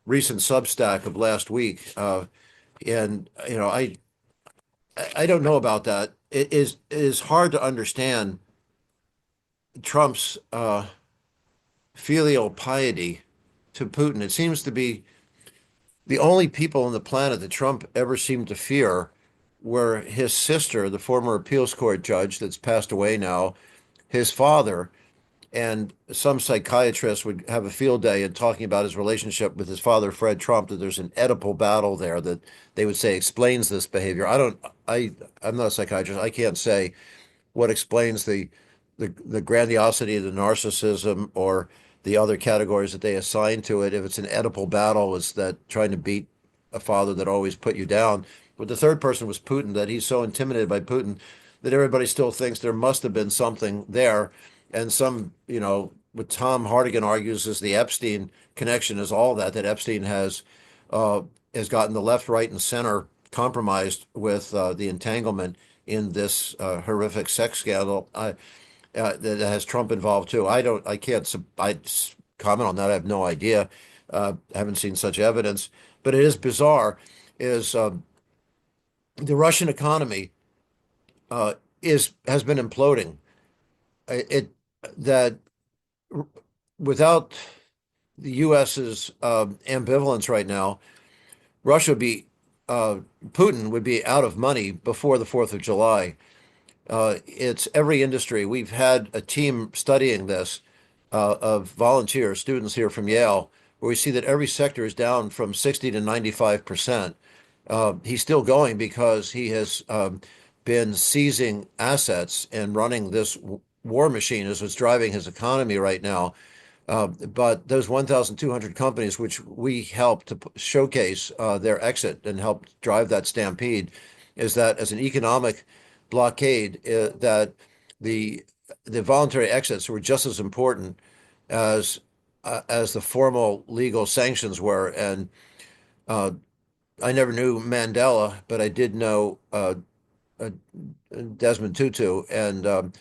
recent Substack of last week. And I don't know about that. It is hard to understand Trump's filial piety to Putin. It seems to be the only people on the planet that Trump ever seemed to fear where his sister, the former appeals court judge that's passed away now, his father, and some psychiatrists would have a field day in talking about his relationship with his father, Fred Trump, that there's an Oedipal battle there that they would say explains this behavior. I'm not a psychiatrist. I can't say what explains the grandiosity, the narcissism, or the other categories that they assign to it. If it's an Oedipal battle, is that trying to beat a father that always put you down? But the third person was Putin, that he's so intimidated by Putin that everybody still thinks there must have been something there. And some, what Tom Hartigan argues is the Epstein connection is all that Epstein uh, has gotten the left, right, and center compromised with the entanglement in this horrific sex scandal that has Trump involved too. I can't, comment on that. I have no idea. I haven't seen such evidence, but it is bizarre. Is The Russian economy is has been imploding. It that without the U.S.'s ambivalence right now, Russia would be Putin would be out of money before the 4th of July. It's every industry. We've had a team studying this of volunteer students here from Yale, where we see that every sector is down from 60 to 95%. He's still going because he has been seizing assets and running this war machine is what's driving his economy right now. But those 1,200 companies, which we helped to showcase their exit and help drive that stampede, is that as an economic blockade, that the the voluntary exits were just as important as the formal legal sanctions were. And uh, I never knew Mandela, but I did know uh, Desmond Tutu, and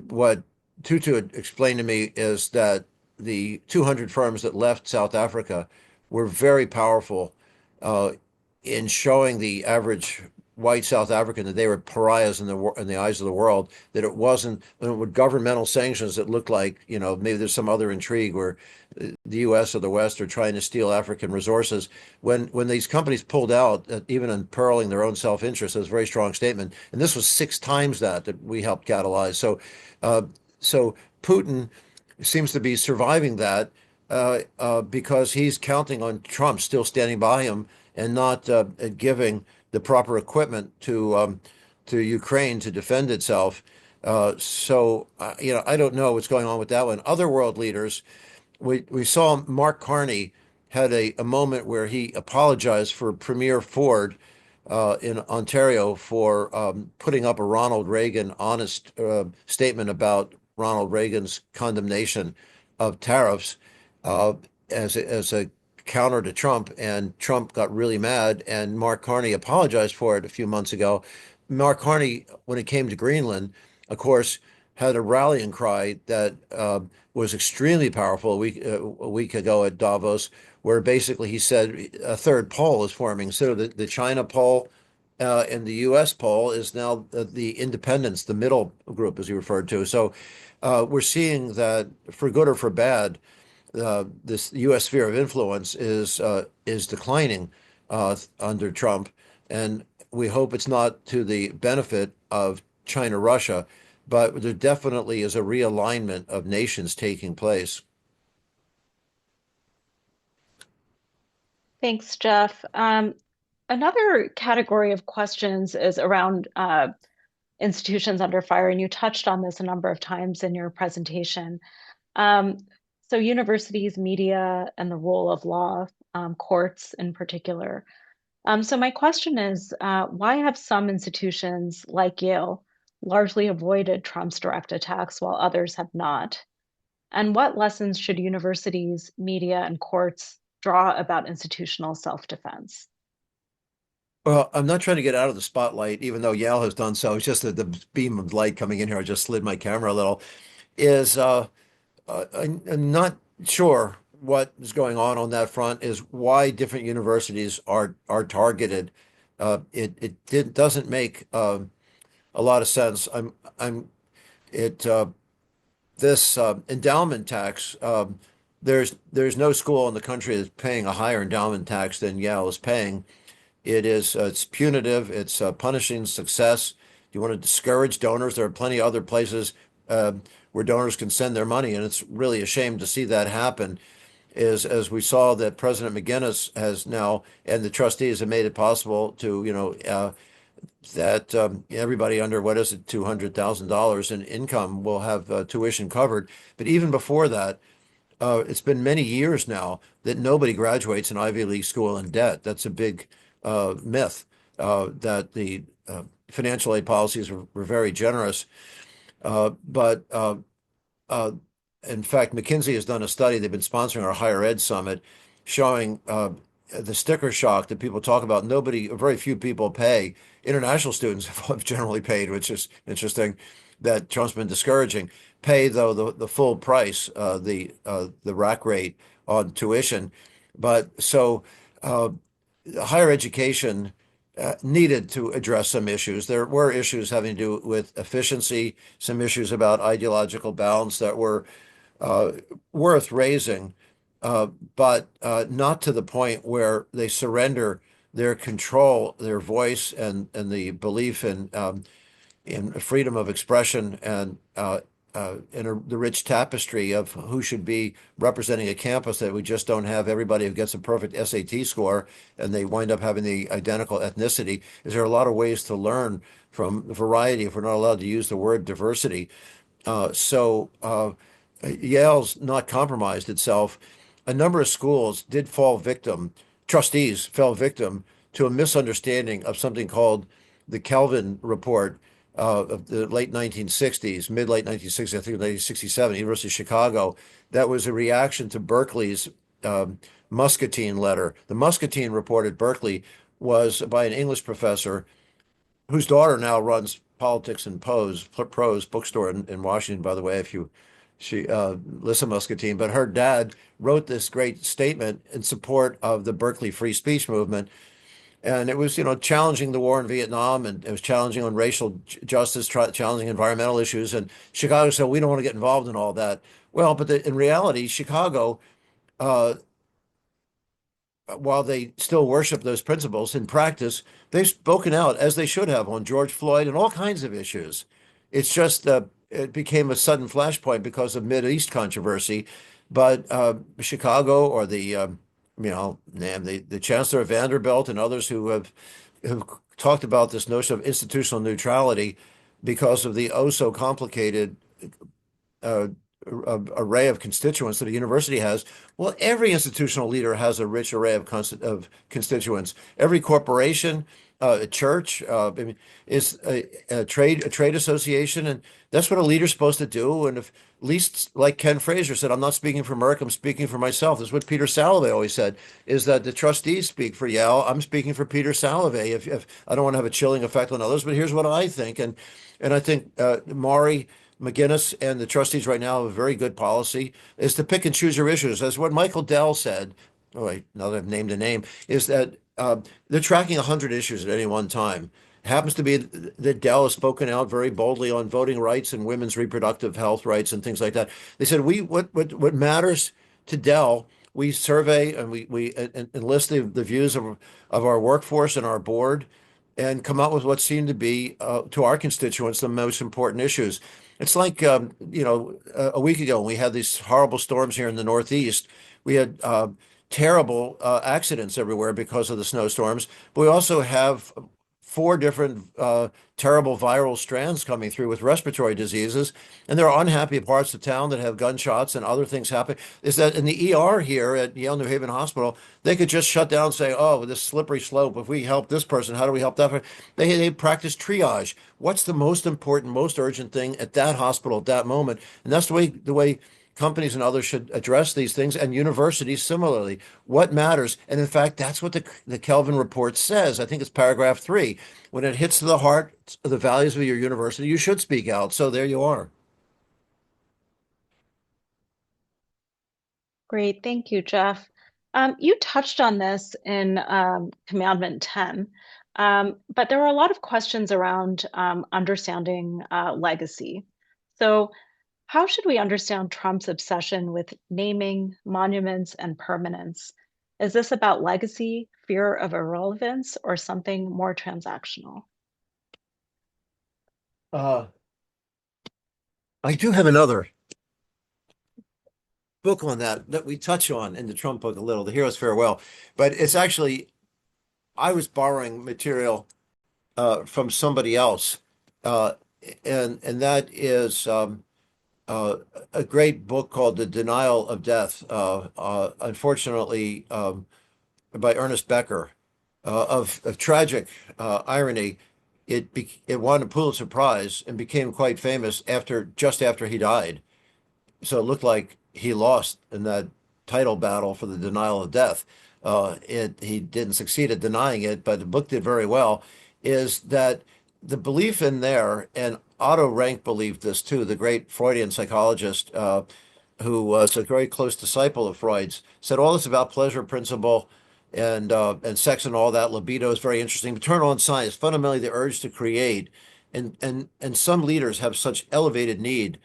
what Tutu had explained to me is that the 200 firms that left South Africa were very powerful uh, in showing the average white South African that they were pariahs in the eyes of the world. That it wasn't with governmental sanctions that looked like maybe there's some other intrigue where the U.S. or the West are trying to steal African resources. When these companies pulled out, even imperiling their own self-interest, that's a very strong statement. And this was six times that we helped catalyze. Uh, so Putin seems to be surviving that because he's counting on Trump still standing by him and not giving the proper equipment to Ukraine to defend itself. I don't know what's going on with that one. Other world leaders, we saw Mark Carney had a moment where he apologized for Premier Ford in Ontario for putting up a Ronald Reagan honest statement about Ronald Reagan's condemnation of tariffs uh, as a counter to Trump, and Trump got really mad, and Mark Carney apologized for it a few months ago. Mark Carney, when it came to Greenland, of course, had a rallying cry that was extremely powerful a week ago at Davos, where basically he said a third pole is forming. So the China pole and the U.S. pole is now the independents, the middle group, as he referred to. So we're seeing that for good or for bad, this U.S. sphere of influence is declining under Trump, and we hope it's not to the benefit of China, Russia, but there definitely is a realignment of nations taking place. Thanks, Jeff. Another category of questions is around institutions under fire, and you touched on this a number of times in your presentation. Um, so universities, media, and the role of law, courts in particular. So my question is, why have some institutions like Yale largely avoided Trump's direct attacks while others have not? And what lessons should universities, media, and courts draw about institutional self-defense? Well, I'm not trying to get out of the spotlight, even though Yale has done so. It's just that the beam of light coming in here, I just slid my camera a little, is I'm not sure what is going on that front, is why different universities are targeted. Doesn't make a lot of sense. I'm it This endowment tax. There's no school in the country that's paying a higher endowment tax than Yale is paying, It's punitive. It's punishing success. You want to discourage donors. There are plenty of other places uh, where donors can send their money, and it's really a shame to see that happen. Is as we saw that President McGinnis has now and the trustees have made it possible to, that everybody under what is it, $200,000 in income will have tuition covered. But even before that, it's been many years now that nobody graduates an Ivy League school in debt. That's a big myth that the financial aid policies were very generous. But uh, in fact, McKinsey has done a study. They've been sponsoring our higher ed summit, showing the sticker shock that people talk about. Very few people pay. International students have generally paid, which is interesting. That Trump's been discouraging. Pay though the full price, the rack rate on tuition. But so higher education needed to address some issues. There were issues having to do with efficiency, some issues about ideological balance that were uh, worth raising, but not to the point where they surrender their control, their voice, and the belief in freedom of expression and the rich tapestry of who should be representing a campus, that we just don't have everybody who gets a perfect SAT score and they wind up having the identical ethnicity. Is there a lot of ways to learn from variety if we're not allowed to use the word diversity? So Yale's not compromised itself. A number of schools did fall victim, trustees fell victim to a misunderstanding of something called the Kelvin Report of the late 1960s, mid-late 1960s, I think 1967, University of Chicago. That was a reaction to Berkeley's Muscatine letter. The Muscatine Report at Berkeley was by an English professor whose daughter now runs Politics and Prose bookstore in Washington, by the way, if you she Lissa Muscatine, but her dad wrote this great statement in support of the Berkeley free speech movement. And it was, challenging the war in Vietnam, and it was challenging on racial justice, challenging environmental issues. And Chicago said, we don't want to get involved in all that. Well, but in reality, Chicago, uh, while they still worship those principles in practice, they've spoken out as they should have on George Floyd and all kinds of issues. It's just it became a sudden flashpoint because of Mideast controversy. But Chicago or the Chancellor of Vanderbilt and others who have talked about this notion of institutional neutrality because of the oh so complicated uh, array of constituents that a university has. Well, every institutional leader has a rich array of constituents. Every corporation, a church, I mean, is a trade association, and that's what a leader's supposed to do. And if at least like Ken Fraser said, I'm not speaking for Merck, I'm speaking for myself. That's what Peter Salovey always said, is that the trustees speak for Yale. I'm speaking for Peter Salovey. If I don't want to have a chilling effect on others, but here's what I think. And I think Maury McGinnis and the trustees right now have a very good policy, is to pick and choose your issues. As what Michael Dell said, oh wait, now that I've named a name, is that they're tracking 100 issues at any one time. It happens to be that Dell has spoken out very boldly on voting rights and women's reproductive health rights and things like that. They said what matters to Dell, we survey and we enlist the views of our workforce and our board, and come up with what seem to be to our constituents the most important issues. It's like a week ago when we had these horrible storms here in the Northeast. We had terrible accidents everywhere because of the snowstorms, but we also have four different terrible viral strands coming through with respiratory diseases, and there are unhappy parts of town that have gunshots and other things happen. Is that in the ER here at Yale New Haven Hospital, they could just shut down and say, "Oh, this slippery slope. If we help this person, how do we help that person?" They practice triage. What's the most important, most urgent thing at that hospital at that moment? And that's the way companies and others should address these things, and universities similarly. What matters? And in fact, that's what the Kelvin report says. I think it's paragraph 3. When it hits to the heart of the values of your university, you should speak out. So there you are. Great. Thank you, Jeff. You touched on this in Commandment 10, but there were a lot of questions around understanding legacy. So, how should we understand Trump's obsession with naming monuments and permanence, Is this about legacy, fear of irrelevance, or something more transactional? Uh, I do have another book on that we touch on in the Trump book a little, The Hero's Farewell, but it's actually I was borrowing material from somebody else, uh, and that is uh, a great book called The Denial of Death, unfortunately by Ernest Becker, of tragic irony. It won a Pulitzer Prize and became quite famous just after he died. So it looked like he lost in that title battle for the denial of death. He didn't succeed at denying it, but the book did very well. Is that the belief in there, and Otto Rank believed this too, the great Freudian psychologist who was a very close disciple of Freud's, said all this about pleasure principle and sex and all that, libido is very interesting. But turn on science, fundamentally the urge to create, and some leaders have such elevated need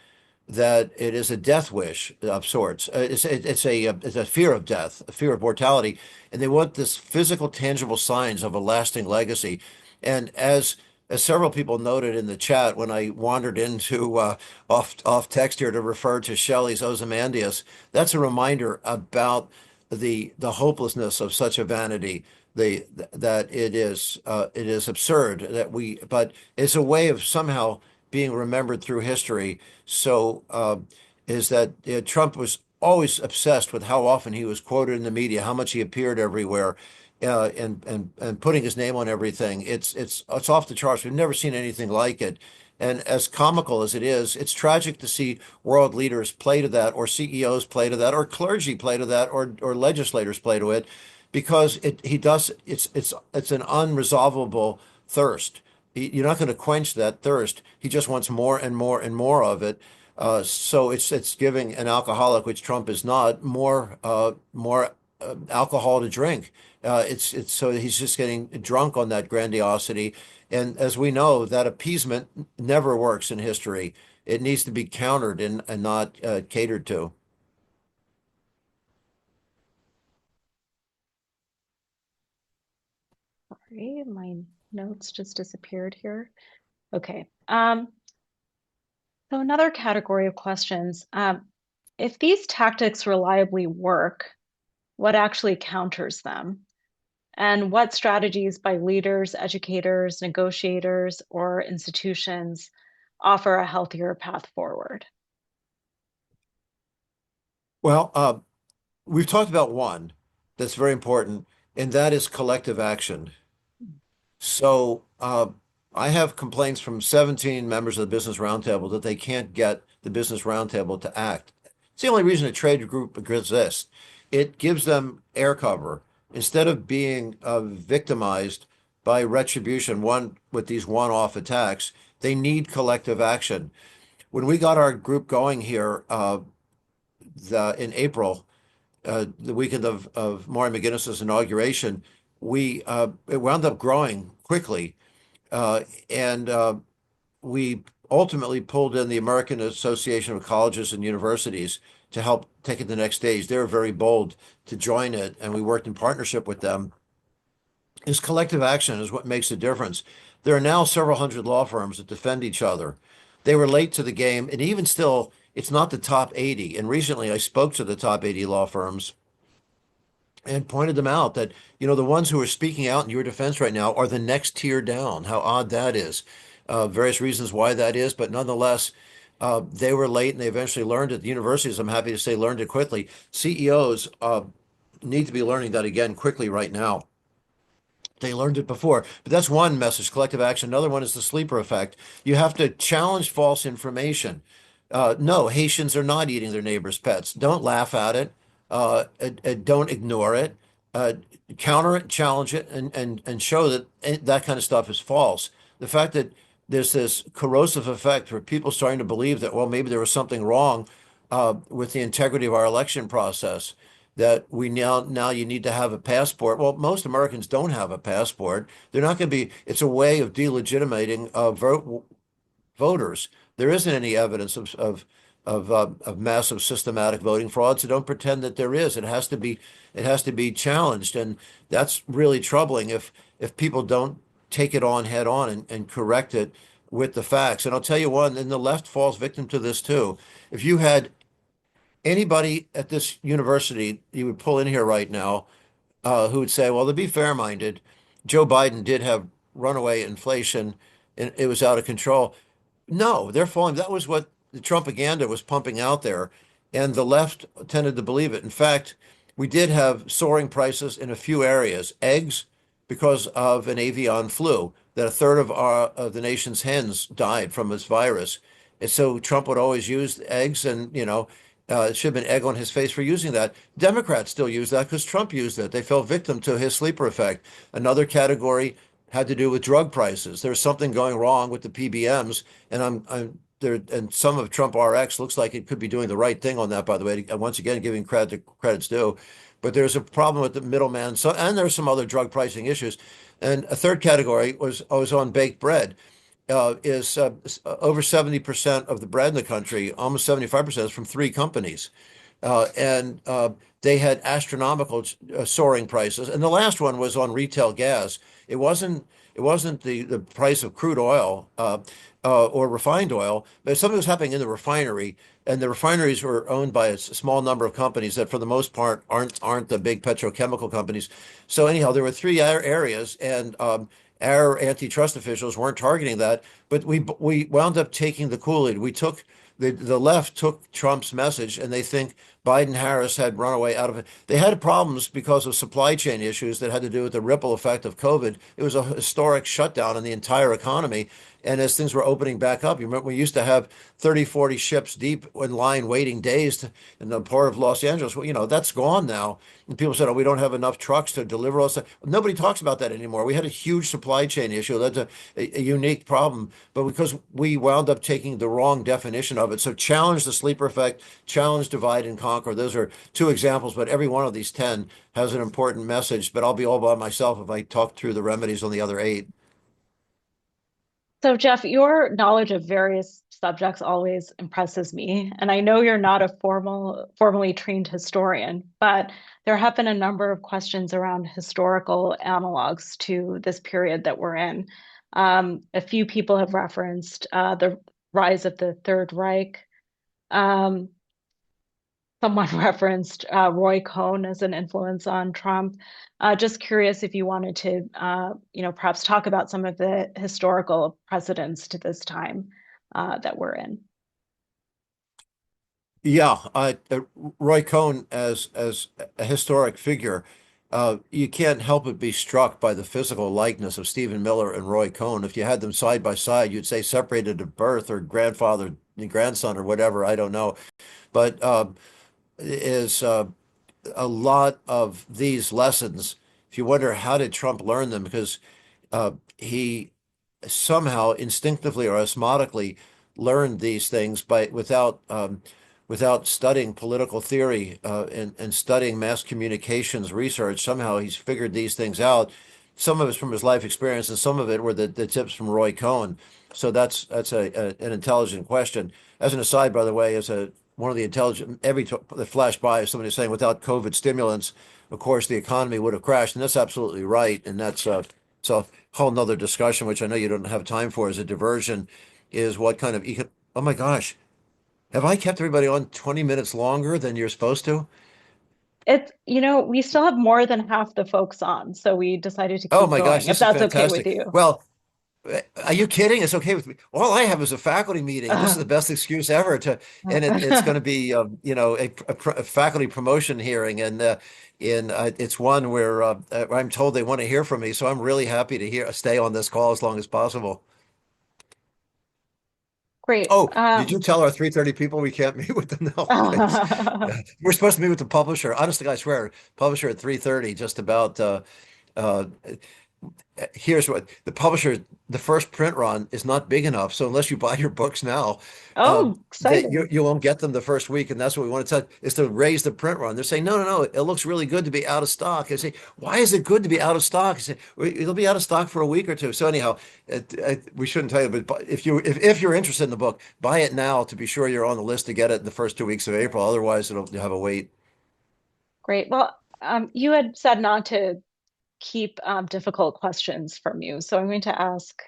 that it is a death wish of sorts. It's a fear of death, a fear of mortality, and they want this physical, tangible signs of a lasting legacy. And as several people noted in the chat, when I wandered into off text here to refer to Shelley's Ozymandias, that's a reminder about the hopelessness of such a vanity. That it is absurd that but it's a way of somehow being remembered through history. So is that Trump was always obsessed with how often he was quoted in the media, how much he appeared everywhere, and putting his name on everything. It's off the charts. We've never seen anything like it. And as comical as it is, it's tragic to see world leaders play to that, or CEOs play to that, or clergy play to that, or legislators play to it, because it's an unresolvable thirst. You're not going to quench that thirst. He just wants more and more and more of it. So it's giving an alcoholic, which Trump is not, more alcohol to drink. It's so he's just getting drunk on that grandiosity. And as we know, that appeasement never works in history. It needs to be countered and not catered to. Sorry, my notes just disappeared here. Okay. So another category of questions. If these tactics reliably work, what actually counters them? And what strategies by leaders, educators, negotiators, or institutions offer a healthier path forward? Well, we've talked about one that's very important, and that is collective action. So I have complaints from 17 members of the Business Roundtable that they can't get the Business Roundtable to act. It's the only reason a trade group exists. It gives them air cover instead of being victimized by retribution, one with these one-off attacks. They need collective action. When we got our group going here in April, the weekend of Maury McGinnis's inauguration, it wound up growing quickly, and we ultimately pulled in the American Association of Colleges and Universities to help take it the next stage. They were very bold to join it, and we worked in partnership with them. Is collective action is what makes a difference. There are now several hundred law firms that defend each other. They were late to the game, and even still, it's not the top 80. And recently, I spoke to the top 80 law firms and pointed them out that, the ones who are speaking out in your defense right now are the next tier down. How odd that is. Various reasons why that is, but nonetheless, they were late and they eventually learned it. The universities, I'm happy to say, learned it quickly. CEOs need to be learning that again quickly right now. They learned it before, but that's one message, collective action. Another one is the sleeper effect. You have to challenge false information. No, Haitians are not eating their neighbors' pets. Don't laugh at it. Don't ignore it. Uh, Counter it, challenge it, and show that that kind of stuff is false. The fact that there's this corrosive effect for people starting to believe that, well, maybe there was something wrong with the integrity of our election process, that we now you need to have a passport. Well, most Americans don't have a passport. They're not going to be. It's a way of delegitimating voters. There isn't any evidence of massive systematic voting fraud. So don't pretend that there is. It has to be challenged, and that's really troubling if people don't take it on head on and correct it with the facts. And I'll tell you one, and the left falls victim to this too. If you had anybody at this university you would pull in here right now who would say, well, to be fair-minded, Joe Biden did have runaway inflation and it was out of control. No, they're falling. That was what the Trumpaganda was pumping out there, and the left tended to believe it. In fact, we did have soaring prices in a few areas. Eggs, because of an avian flu, that a third of the nation's hens died from this virus. And so Trump would always use eggs, and it should have been egg on his face for using that. Democrats still use that because Trump used it. They fell victim to his sleeper effect. Another category had to do with drug prices. There's something going wrong with the PBMs, and I'm there. And some of Trump RX looks like it could be doing the right thing on that. By the way, and once again, giving credit's due. But there's a problem with the middleman. So, and there's some other drug pricing issues. And a third category was on baked bread. Is over 70% of the bread in the country, almost 75%, is from three companies and they had astronomical soaring prices. And the last one was on retail gas. It wasn't the price of crude oil or refined oil, but something was happening in the refinery. And the refineries were owned by a small number of companies that, for the most part, aren't the big petrochemical companies. So anyhow, there were three areas, and our antitrust officials weren't targeting that, but we wound up taking the Kool-Aid. We took the left took Trump's message and they think Biden Harris had run away out of it. They had problems because of supply chain issues that had to do with the ripple effect of COVID. It was a historic shutdown in the entire economy. And as things were opening back up, you remember we used to have 30, 40 ships deep in line waiting days in the port of Los Angeles. Well, that's gone now. And people said, oh, we don't have enough trucks to deliver all stuff. Nobody talks about that anymore. We had a huge supply chain issue. That's a unique problem. But because we wound up taking the wrong definition of it. So challenge the sleeper effect, challenge divide and conquer. Those are two examples, but every one of these 10 has an important message. But I'll be all by myself if I talk through the remedies on the other eight. So, Jeff, your knowledge of various subjects always impresses me. And I know you're not a formally trained historian, but there have been a number of questions around historical analogs to this period that we're in. A few people have referenced the rise of the Third Reich. Um, Someone referenced Roy Cohn as an influence on Trump. Just curious if you wanted to, perhaps talk about some of the historical precedents to this time that we're in. Yeah, Roy Cohn as a historic figure, you can't help but be struck by the physical likeness of Stephen Miller and Roy Cohn. If you had them side by side, you'd say separated at birth or grandfather and grandson or whatever. I don't know, but is a lot of these lessons. If you wonder how did Trump learn them, because he somehow instinctively or osmotically learned these things without studying political theory and studying mass communications research. Somehow he's figured these things out. Some of it's from his life experience, and some of it were the tips from Roy Cohn. So that's an intelligent question. As an aside, by the way, as a one of the intelligent that flashed by is somebody saying without COVID stimulants, of course, the economy would have crashed, and that's absolutely right. And that's it's a whole nother discussion, which I know you don't have time for as a diversion, is what kind of oh my gosh, have I kept everybody on 20 minutes longer than you're supposed to? We still have more than half the folks on, so we decided to Oh keep my gosh, going, if this is that's okay with fantastic. you. Well, are you kidding? It's okay with me. All I have is a faculty meeting. This is the best excuse ever and it's going to be, a faculty promotion hearing, and it's one where I'm told they want to hear from me, so I'm really happy to stay on this call as long as possible. Great. Oh, did you tell our 3:30 people we can't meet with them? No, thanks. We're supposed to meet with the publisher. Honestly, I swear, publisher at 3:30, just about. Uh, here's what the publisher, the first print run is not big enough. So unless you buy your books now, Oh, that you exciting. you won't get them the first week. And that's what we want to tell is to raise the print run. They're saying, no, no, no, it looks really good to be out of stock. I say, why is it good to be out of stock? I say, "Well, it'll be out of stock for a week or two. So anyhow, we shouldn't tell you, but if you're interested in the book, buy it now to be sure you're on the list to get it in the first 2 weeks of April. Otherwise, you'll have a wait. Great. Well, you had said not to keep difficult questions from you. So I'm going to ask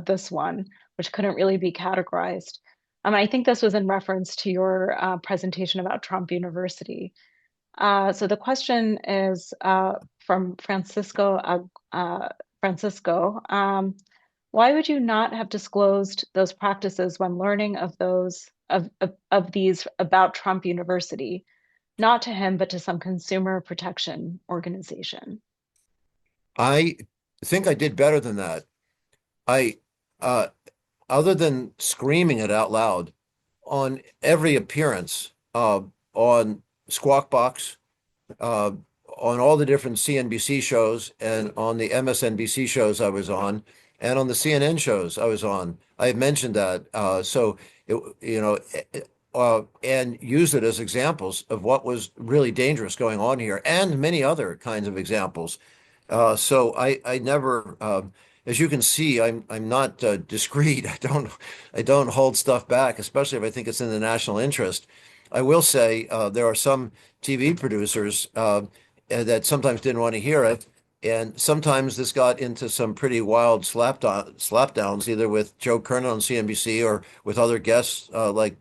this one, which couldn't really be categorized. I think this was in reference to your presentation about Trump University. So the question is from Francisco. Francisco, why would you not have disclosed those practices when learning of these about Trump University? Not to him, but to some consumer protection organization. I think I did better than that. I, uh, other than screaming it out loud on every appearance, on Squawk Box, uh, on all the different CNBC shows and on the MSNBC shows I was on, and on the CNN shows I was on. I had mentioned that. And used it as examples of what was really dangerous going on here, and many other kinds of examples. So I never, as you can see, I'm not discreet. I don't hold stuff back, especially if I think it's in the national interest. I will say there are some TV producers that sometimes didn't want to hear it, and sometimes this got into some pretty wild slapdowns, either with Joe Kernan on CNBC or with other guests like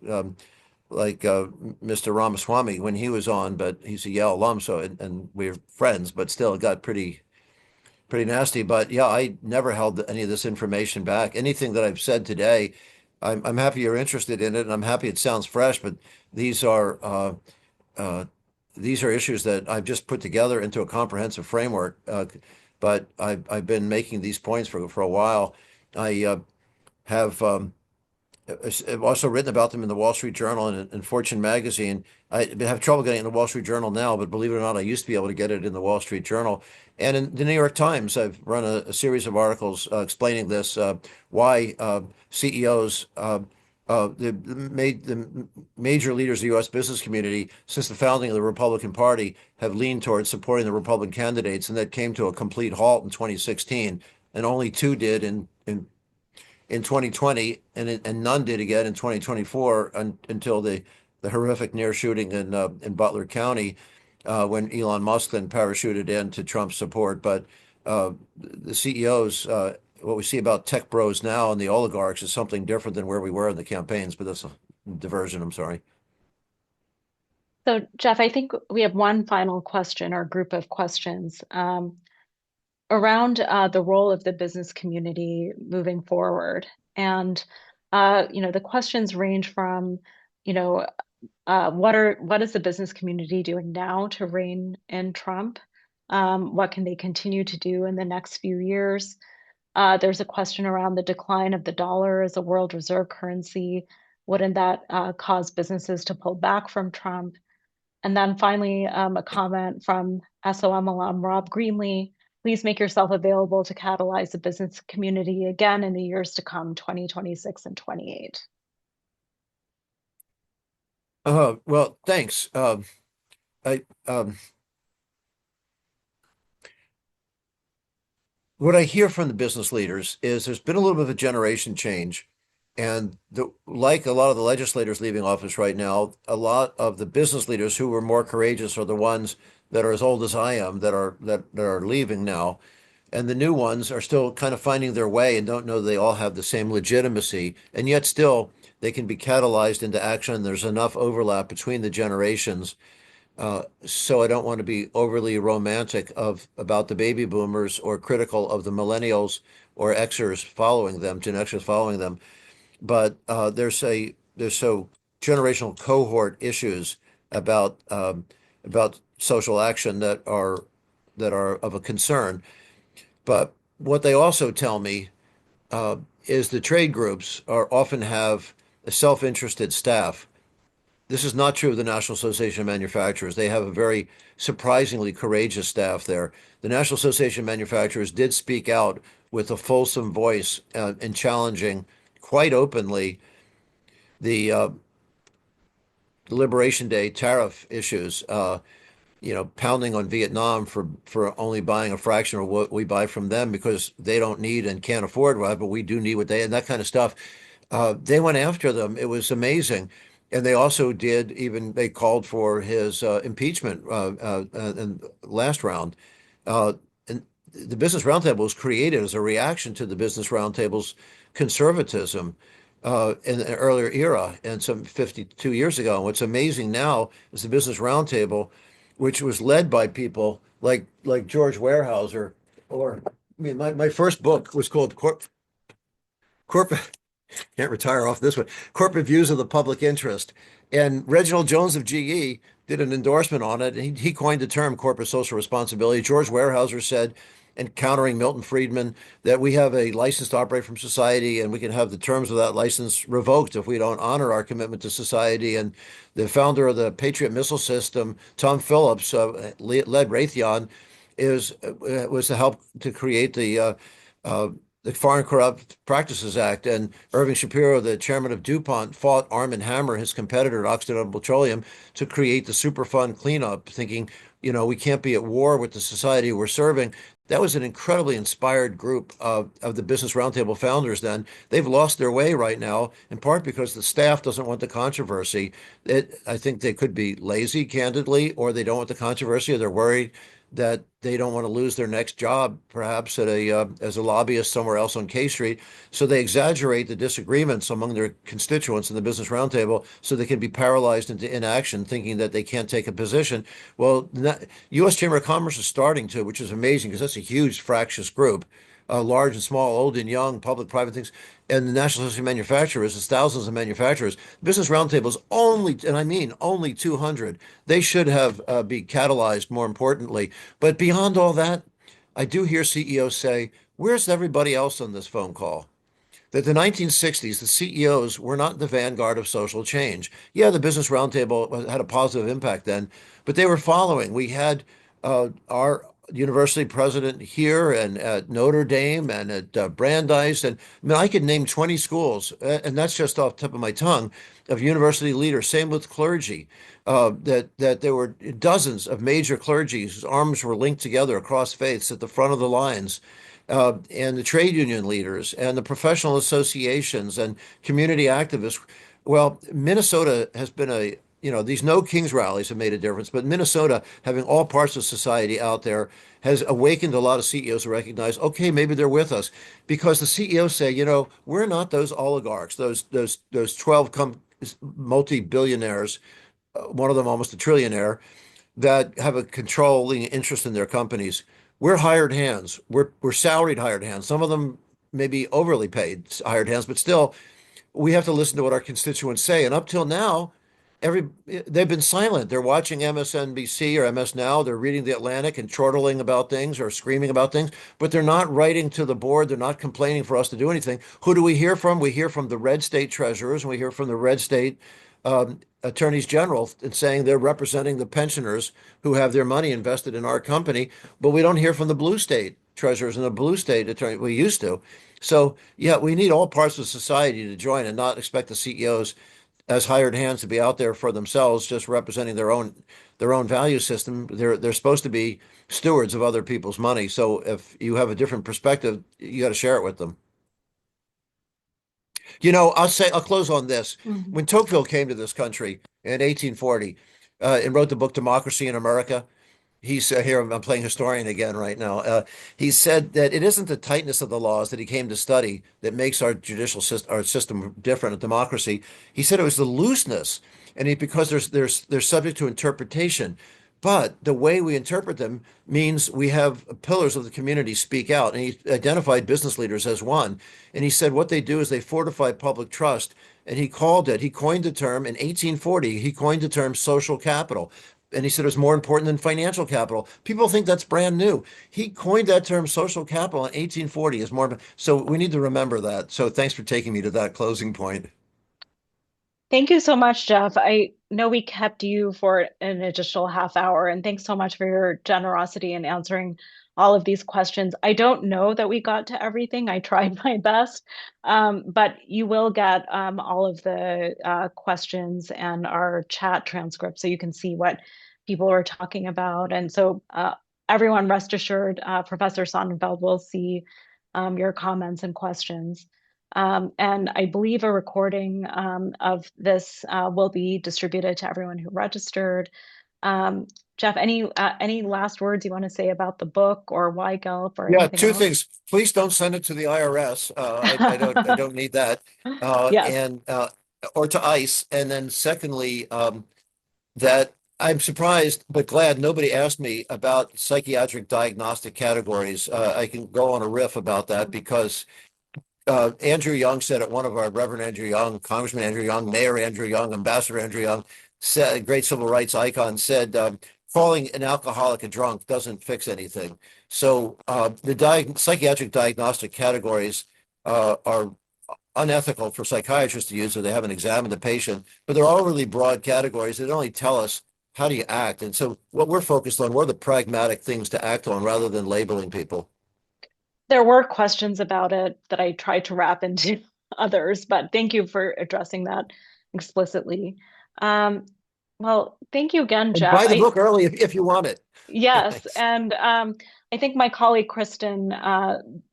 Mr. Ramaswamy when he was on. But he's a Yale alum, so and we're friends, but still, it got pretty nasty. But yeah, I never held any of this information back. Anything that I've said today, I'm happy you're interested in it, and I'm happy it sounds fresh. But these are uh, uh, these are issues that I've just put together into a comprehensive framework. But I've been making these points for a while. I have. I've also written about them in the Wall Street Journal and Fortune magazine. I have trouble getting it in the Wall Street Journal now, but believe it or not, I used to be able to get it in the Wall Street Journal. And in the New York Times, I've run a series of articles explaining this, why CEOs, the major leaders of the U.S. business community, since the founding of the Republican Party, have leaned towards supporting the Republican candidates, and that came to a complete halt in 2016, and only two did in 2020, and none did again in 2024 until the horrific near shooting in Butler County, when Elon Musk then parachuted in to Trump's support. But the CEOs, what we see about tech bros now and the oligarchs is something different than where we were in the campaigns. But that's a diversion. I'm sorry. So, Jeff, I think we have one final question or group of questions around the role of the business community moving forward. And the questions range from, you know, what is the business community doing now to rein in Trump? What can they continue to do in the next few years? There's a question around the decline of the dollar as a world reserve currency. Wouldn't that cause businesses to pull back from Trump? And then finally, a comment from SOM alum Rob Greenlee. Please make yourself available to catalyze the business community again in the years to come, 2026 and 28. Well, thanks. I What I hear from the business leaders is there's been a little bit of a generation change. And like a lot of the legislators leaving office right now, a lot of the business leaders who were more courageous are the ones that are as old as I am that are leaving now. And the new ones are still kind of finding their way and don't know they all have the same legitimacy. And yet still they can be catalyzed into action. There's enough overlap between the generations, so I don't want to be overly romantic of about the baby boomers or critical of the millennials or Xers following them, Gen Xers following them. But there's so generational cohort issues about social action that are of a concern. But what they also tell me is the trade groups are often have a self-interested staff This is not true of the National Association of Manufacturers. They have a very surprisingly courageous staff there. The National Association of Manufacturers did speak out with a fulsome voice in challenging quite openly the Liberation Day tariff issues. Pounding on Vietnam for only buying a fraction of what we buy from them because they don't need and can't afford what, but we do need what they and that kind of stuff. They went after them. It was amazing. And they also they called for his impeachment in last round. Uh, and the Business Roundtable was created as a reaction to the Business Roundtable's conservatism in an earlier era and some 52 years ago. And what's amazing now is the Business Roundtable, which was led by people like George Weyerhaeuser, or I mean, my first book was called Corporate can't retire off this one. Corporate Views of the Public Interest. And Reginald Jones of GE did an endorsement on it. He coined the term corporate social responsibility. George Weyerhaeuser said, encountering Milton Friedman, that we have a license to operate from society and we can have the terms of that license revoked if we don't honor our commitment to society. And the founder of the Patriot missile system, Tom Phillips, led Raytheon, was to help to create uh, the Foreign Corrupt Practices Act. And Irving Shapiro, the chairman of DuPont, fought Arm& Hammer, his competitor at Occidental Petroleum, to create the Superfund cleanup, thinking, we can't be at war with the society we're serving. That was an incredibly inspired group of the Business Roundtable founders then. They've lost their way right now, in part because the staff doesn't want the controversy. I think they could be lazy, candidly, or they don't want the controversy, or they're worried that they don't want to lose their next job, perhaps as a lobbyist somewhere else on K Street. So they exaggerate the disagreements among their constituents in the Business Roundtable so they can be paralyzed into inaction, thinking that they can't take a position. Well, the U.S. Chamber of Commerce is starting to, which is amazing because that's a huge fractious group, large and small, old and young, public, private things. And the National Association of Manufacturers is thousands of manufacturers. Business Roundtables only, and I mean only 200. They should have be catalyzed more importantly. But beyond all that, I do hear CEOs say, "Where's everybody else on this phone call?" That the 1960s, the CEOs were not the vanguard of social change. Yeah, the Business Roundtable had a positive impact then, but they were following. We had our university president here and at Notre Dame and at Brandeis. And I mean, I could name 20 schools, and that's just off the tip of my tongue, of university leaders. Same with clergy. That there were dozens of major clergy whose arms were linked together across faiths at the front of the lines, and the trade union leaders and the professional associations and community activists. Well, Minnesota has been these No Kings rallies have made a difference, but Minnesota, having all parts of society out there, has awakened a lot of CEOs to recognize, okay, maybe they're with us, because the CEOs say, we're not those oligarchs, those 12 multi-billionaires, one of them almost a trillionaire, that have a controlling interest in their companies. We're hired hands. We're salaried hired hands. Some of them may be overly paid hired hands, but still, we have to listen to what our constituents say. And up till now, they've been silent. They're watching MSNBC or MS Now. They're reading The Atlantic and chortling about things or screaming about things, but they're not writing to the board. They're not complaining for us to do anything. Who do we hear from? We hear from the red state treasurers and we hear from the red state attorneys general and saying they're representing the pensioners who have their money invested in our company, but we don't hear from the blue state treasurers and the blue state attorney. We used to. So yeah, we need all parts of society to join and not expect the CEOs as hired hands to be out there for themselves, just representing their own value system. They're supposed to be stewards of other people's money. So if you have a different perspective, you got to share it with them. I'll close on this. Mhm. When Tocqueville came to this country in 1840 and wrote the book Democracy in America, he said, here I'm playing historian again right now. He said that it isn't the tightness of the laws that he came to study that makes our judicial system, our system different, a democracy. He said it was the looseness, and because they're subject to interpretation. But the way we interpret them means we have pillars of the community speak out. And he identified business leaders as one. And he said what they do is they fortify public trust. And he coined the term in 1840, he coined the term social capital. And he said it was more important than financial capital. People think that's brand new. He coined that term social capital in 1840 as more. So we need to remember that. So thanks for taking me to that closing point. Thank you so much, Jeff. I know we kept you for an additional half hour, and thanks so much for your generosity in answering all of these questions. I don't know that we got to everything. I tried my best, but you will get all of the questions and our chat transcript so you can see what people were talking about. And so, everyone, rest assured, Professor Sonnenfeld will see your comments and questions. And I believe a recording of this will be distributed to everyone who registered. Jeff, any last words you want to say about the book or why Gelp or Yeah, anything two else? things. Please don't send it to the IRS. I don't need that. Yes. And or to ICE. And then secondly, that I'm surprised but glad nobody asked me about psychiatric diagnostic categories. I can go on a riff about that because Andrew Young said it, one of our Reverend Andrew Young, Congressman Andrew Young, Mayor Andrew Young, Ambassador Andrew Young, said, great civil rights icon, said, calling an alcoholic a drunk doesn't fix anything. So the psychiatric diagnostic categories are unethical for psychiatrists to use, so they haven't examined the patient, but they're all really broad categories that only tell us how do you act. And so what we're focused on, what are the pragmatic things to act on rather than labeling people? There were questions about it that I tried to wrap into others, but thank you for addressing that explicitly. Um, well, thank you again, And Jeff. buy the book early if you want it. Yes, Thanks. and I think my colleague Kristen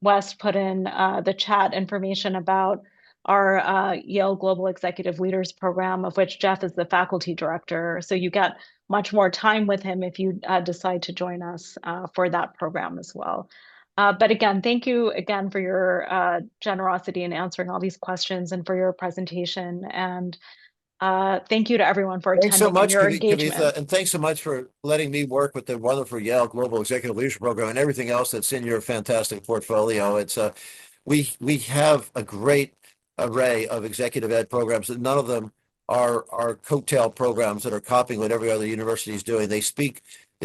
West put in the chat information about our Yale Global Executive Leaders Program, of which Jeff is the faculty director. So you get much more time with him if you decide to join us for that program as well. But again, thank you again for your generosity in answering all these questions and for your presentation. And thank you to everyone for Thanks so attending and much, your engagement. Kavitha, and thanks so much for letting me work with the wonderful Yale Global Executive Leadership Program and everything else that's in your fantastic portfolio. It's we have a great array of executive ed programs, and none of them are coattail programs that are copying what every other university is doing. They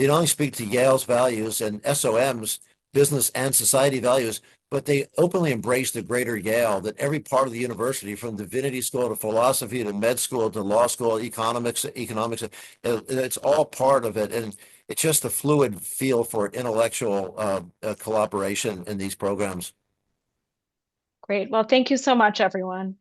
not only speak to Yale's values and SOM's business and society values, but they openly embrace the greater Yale, that every part of the university, from divinity school to philosophy to med school to law school, economics, it's all part of it. And it's just a fluid feel for intellectual collaboration in these programs. Great. Well, thank you so much, everyone.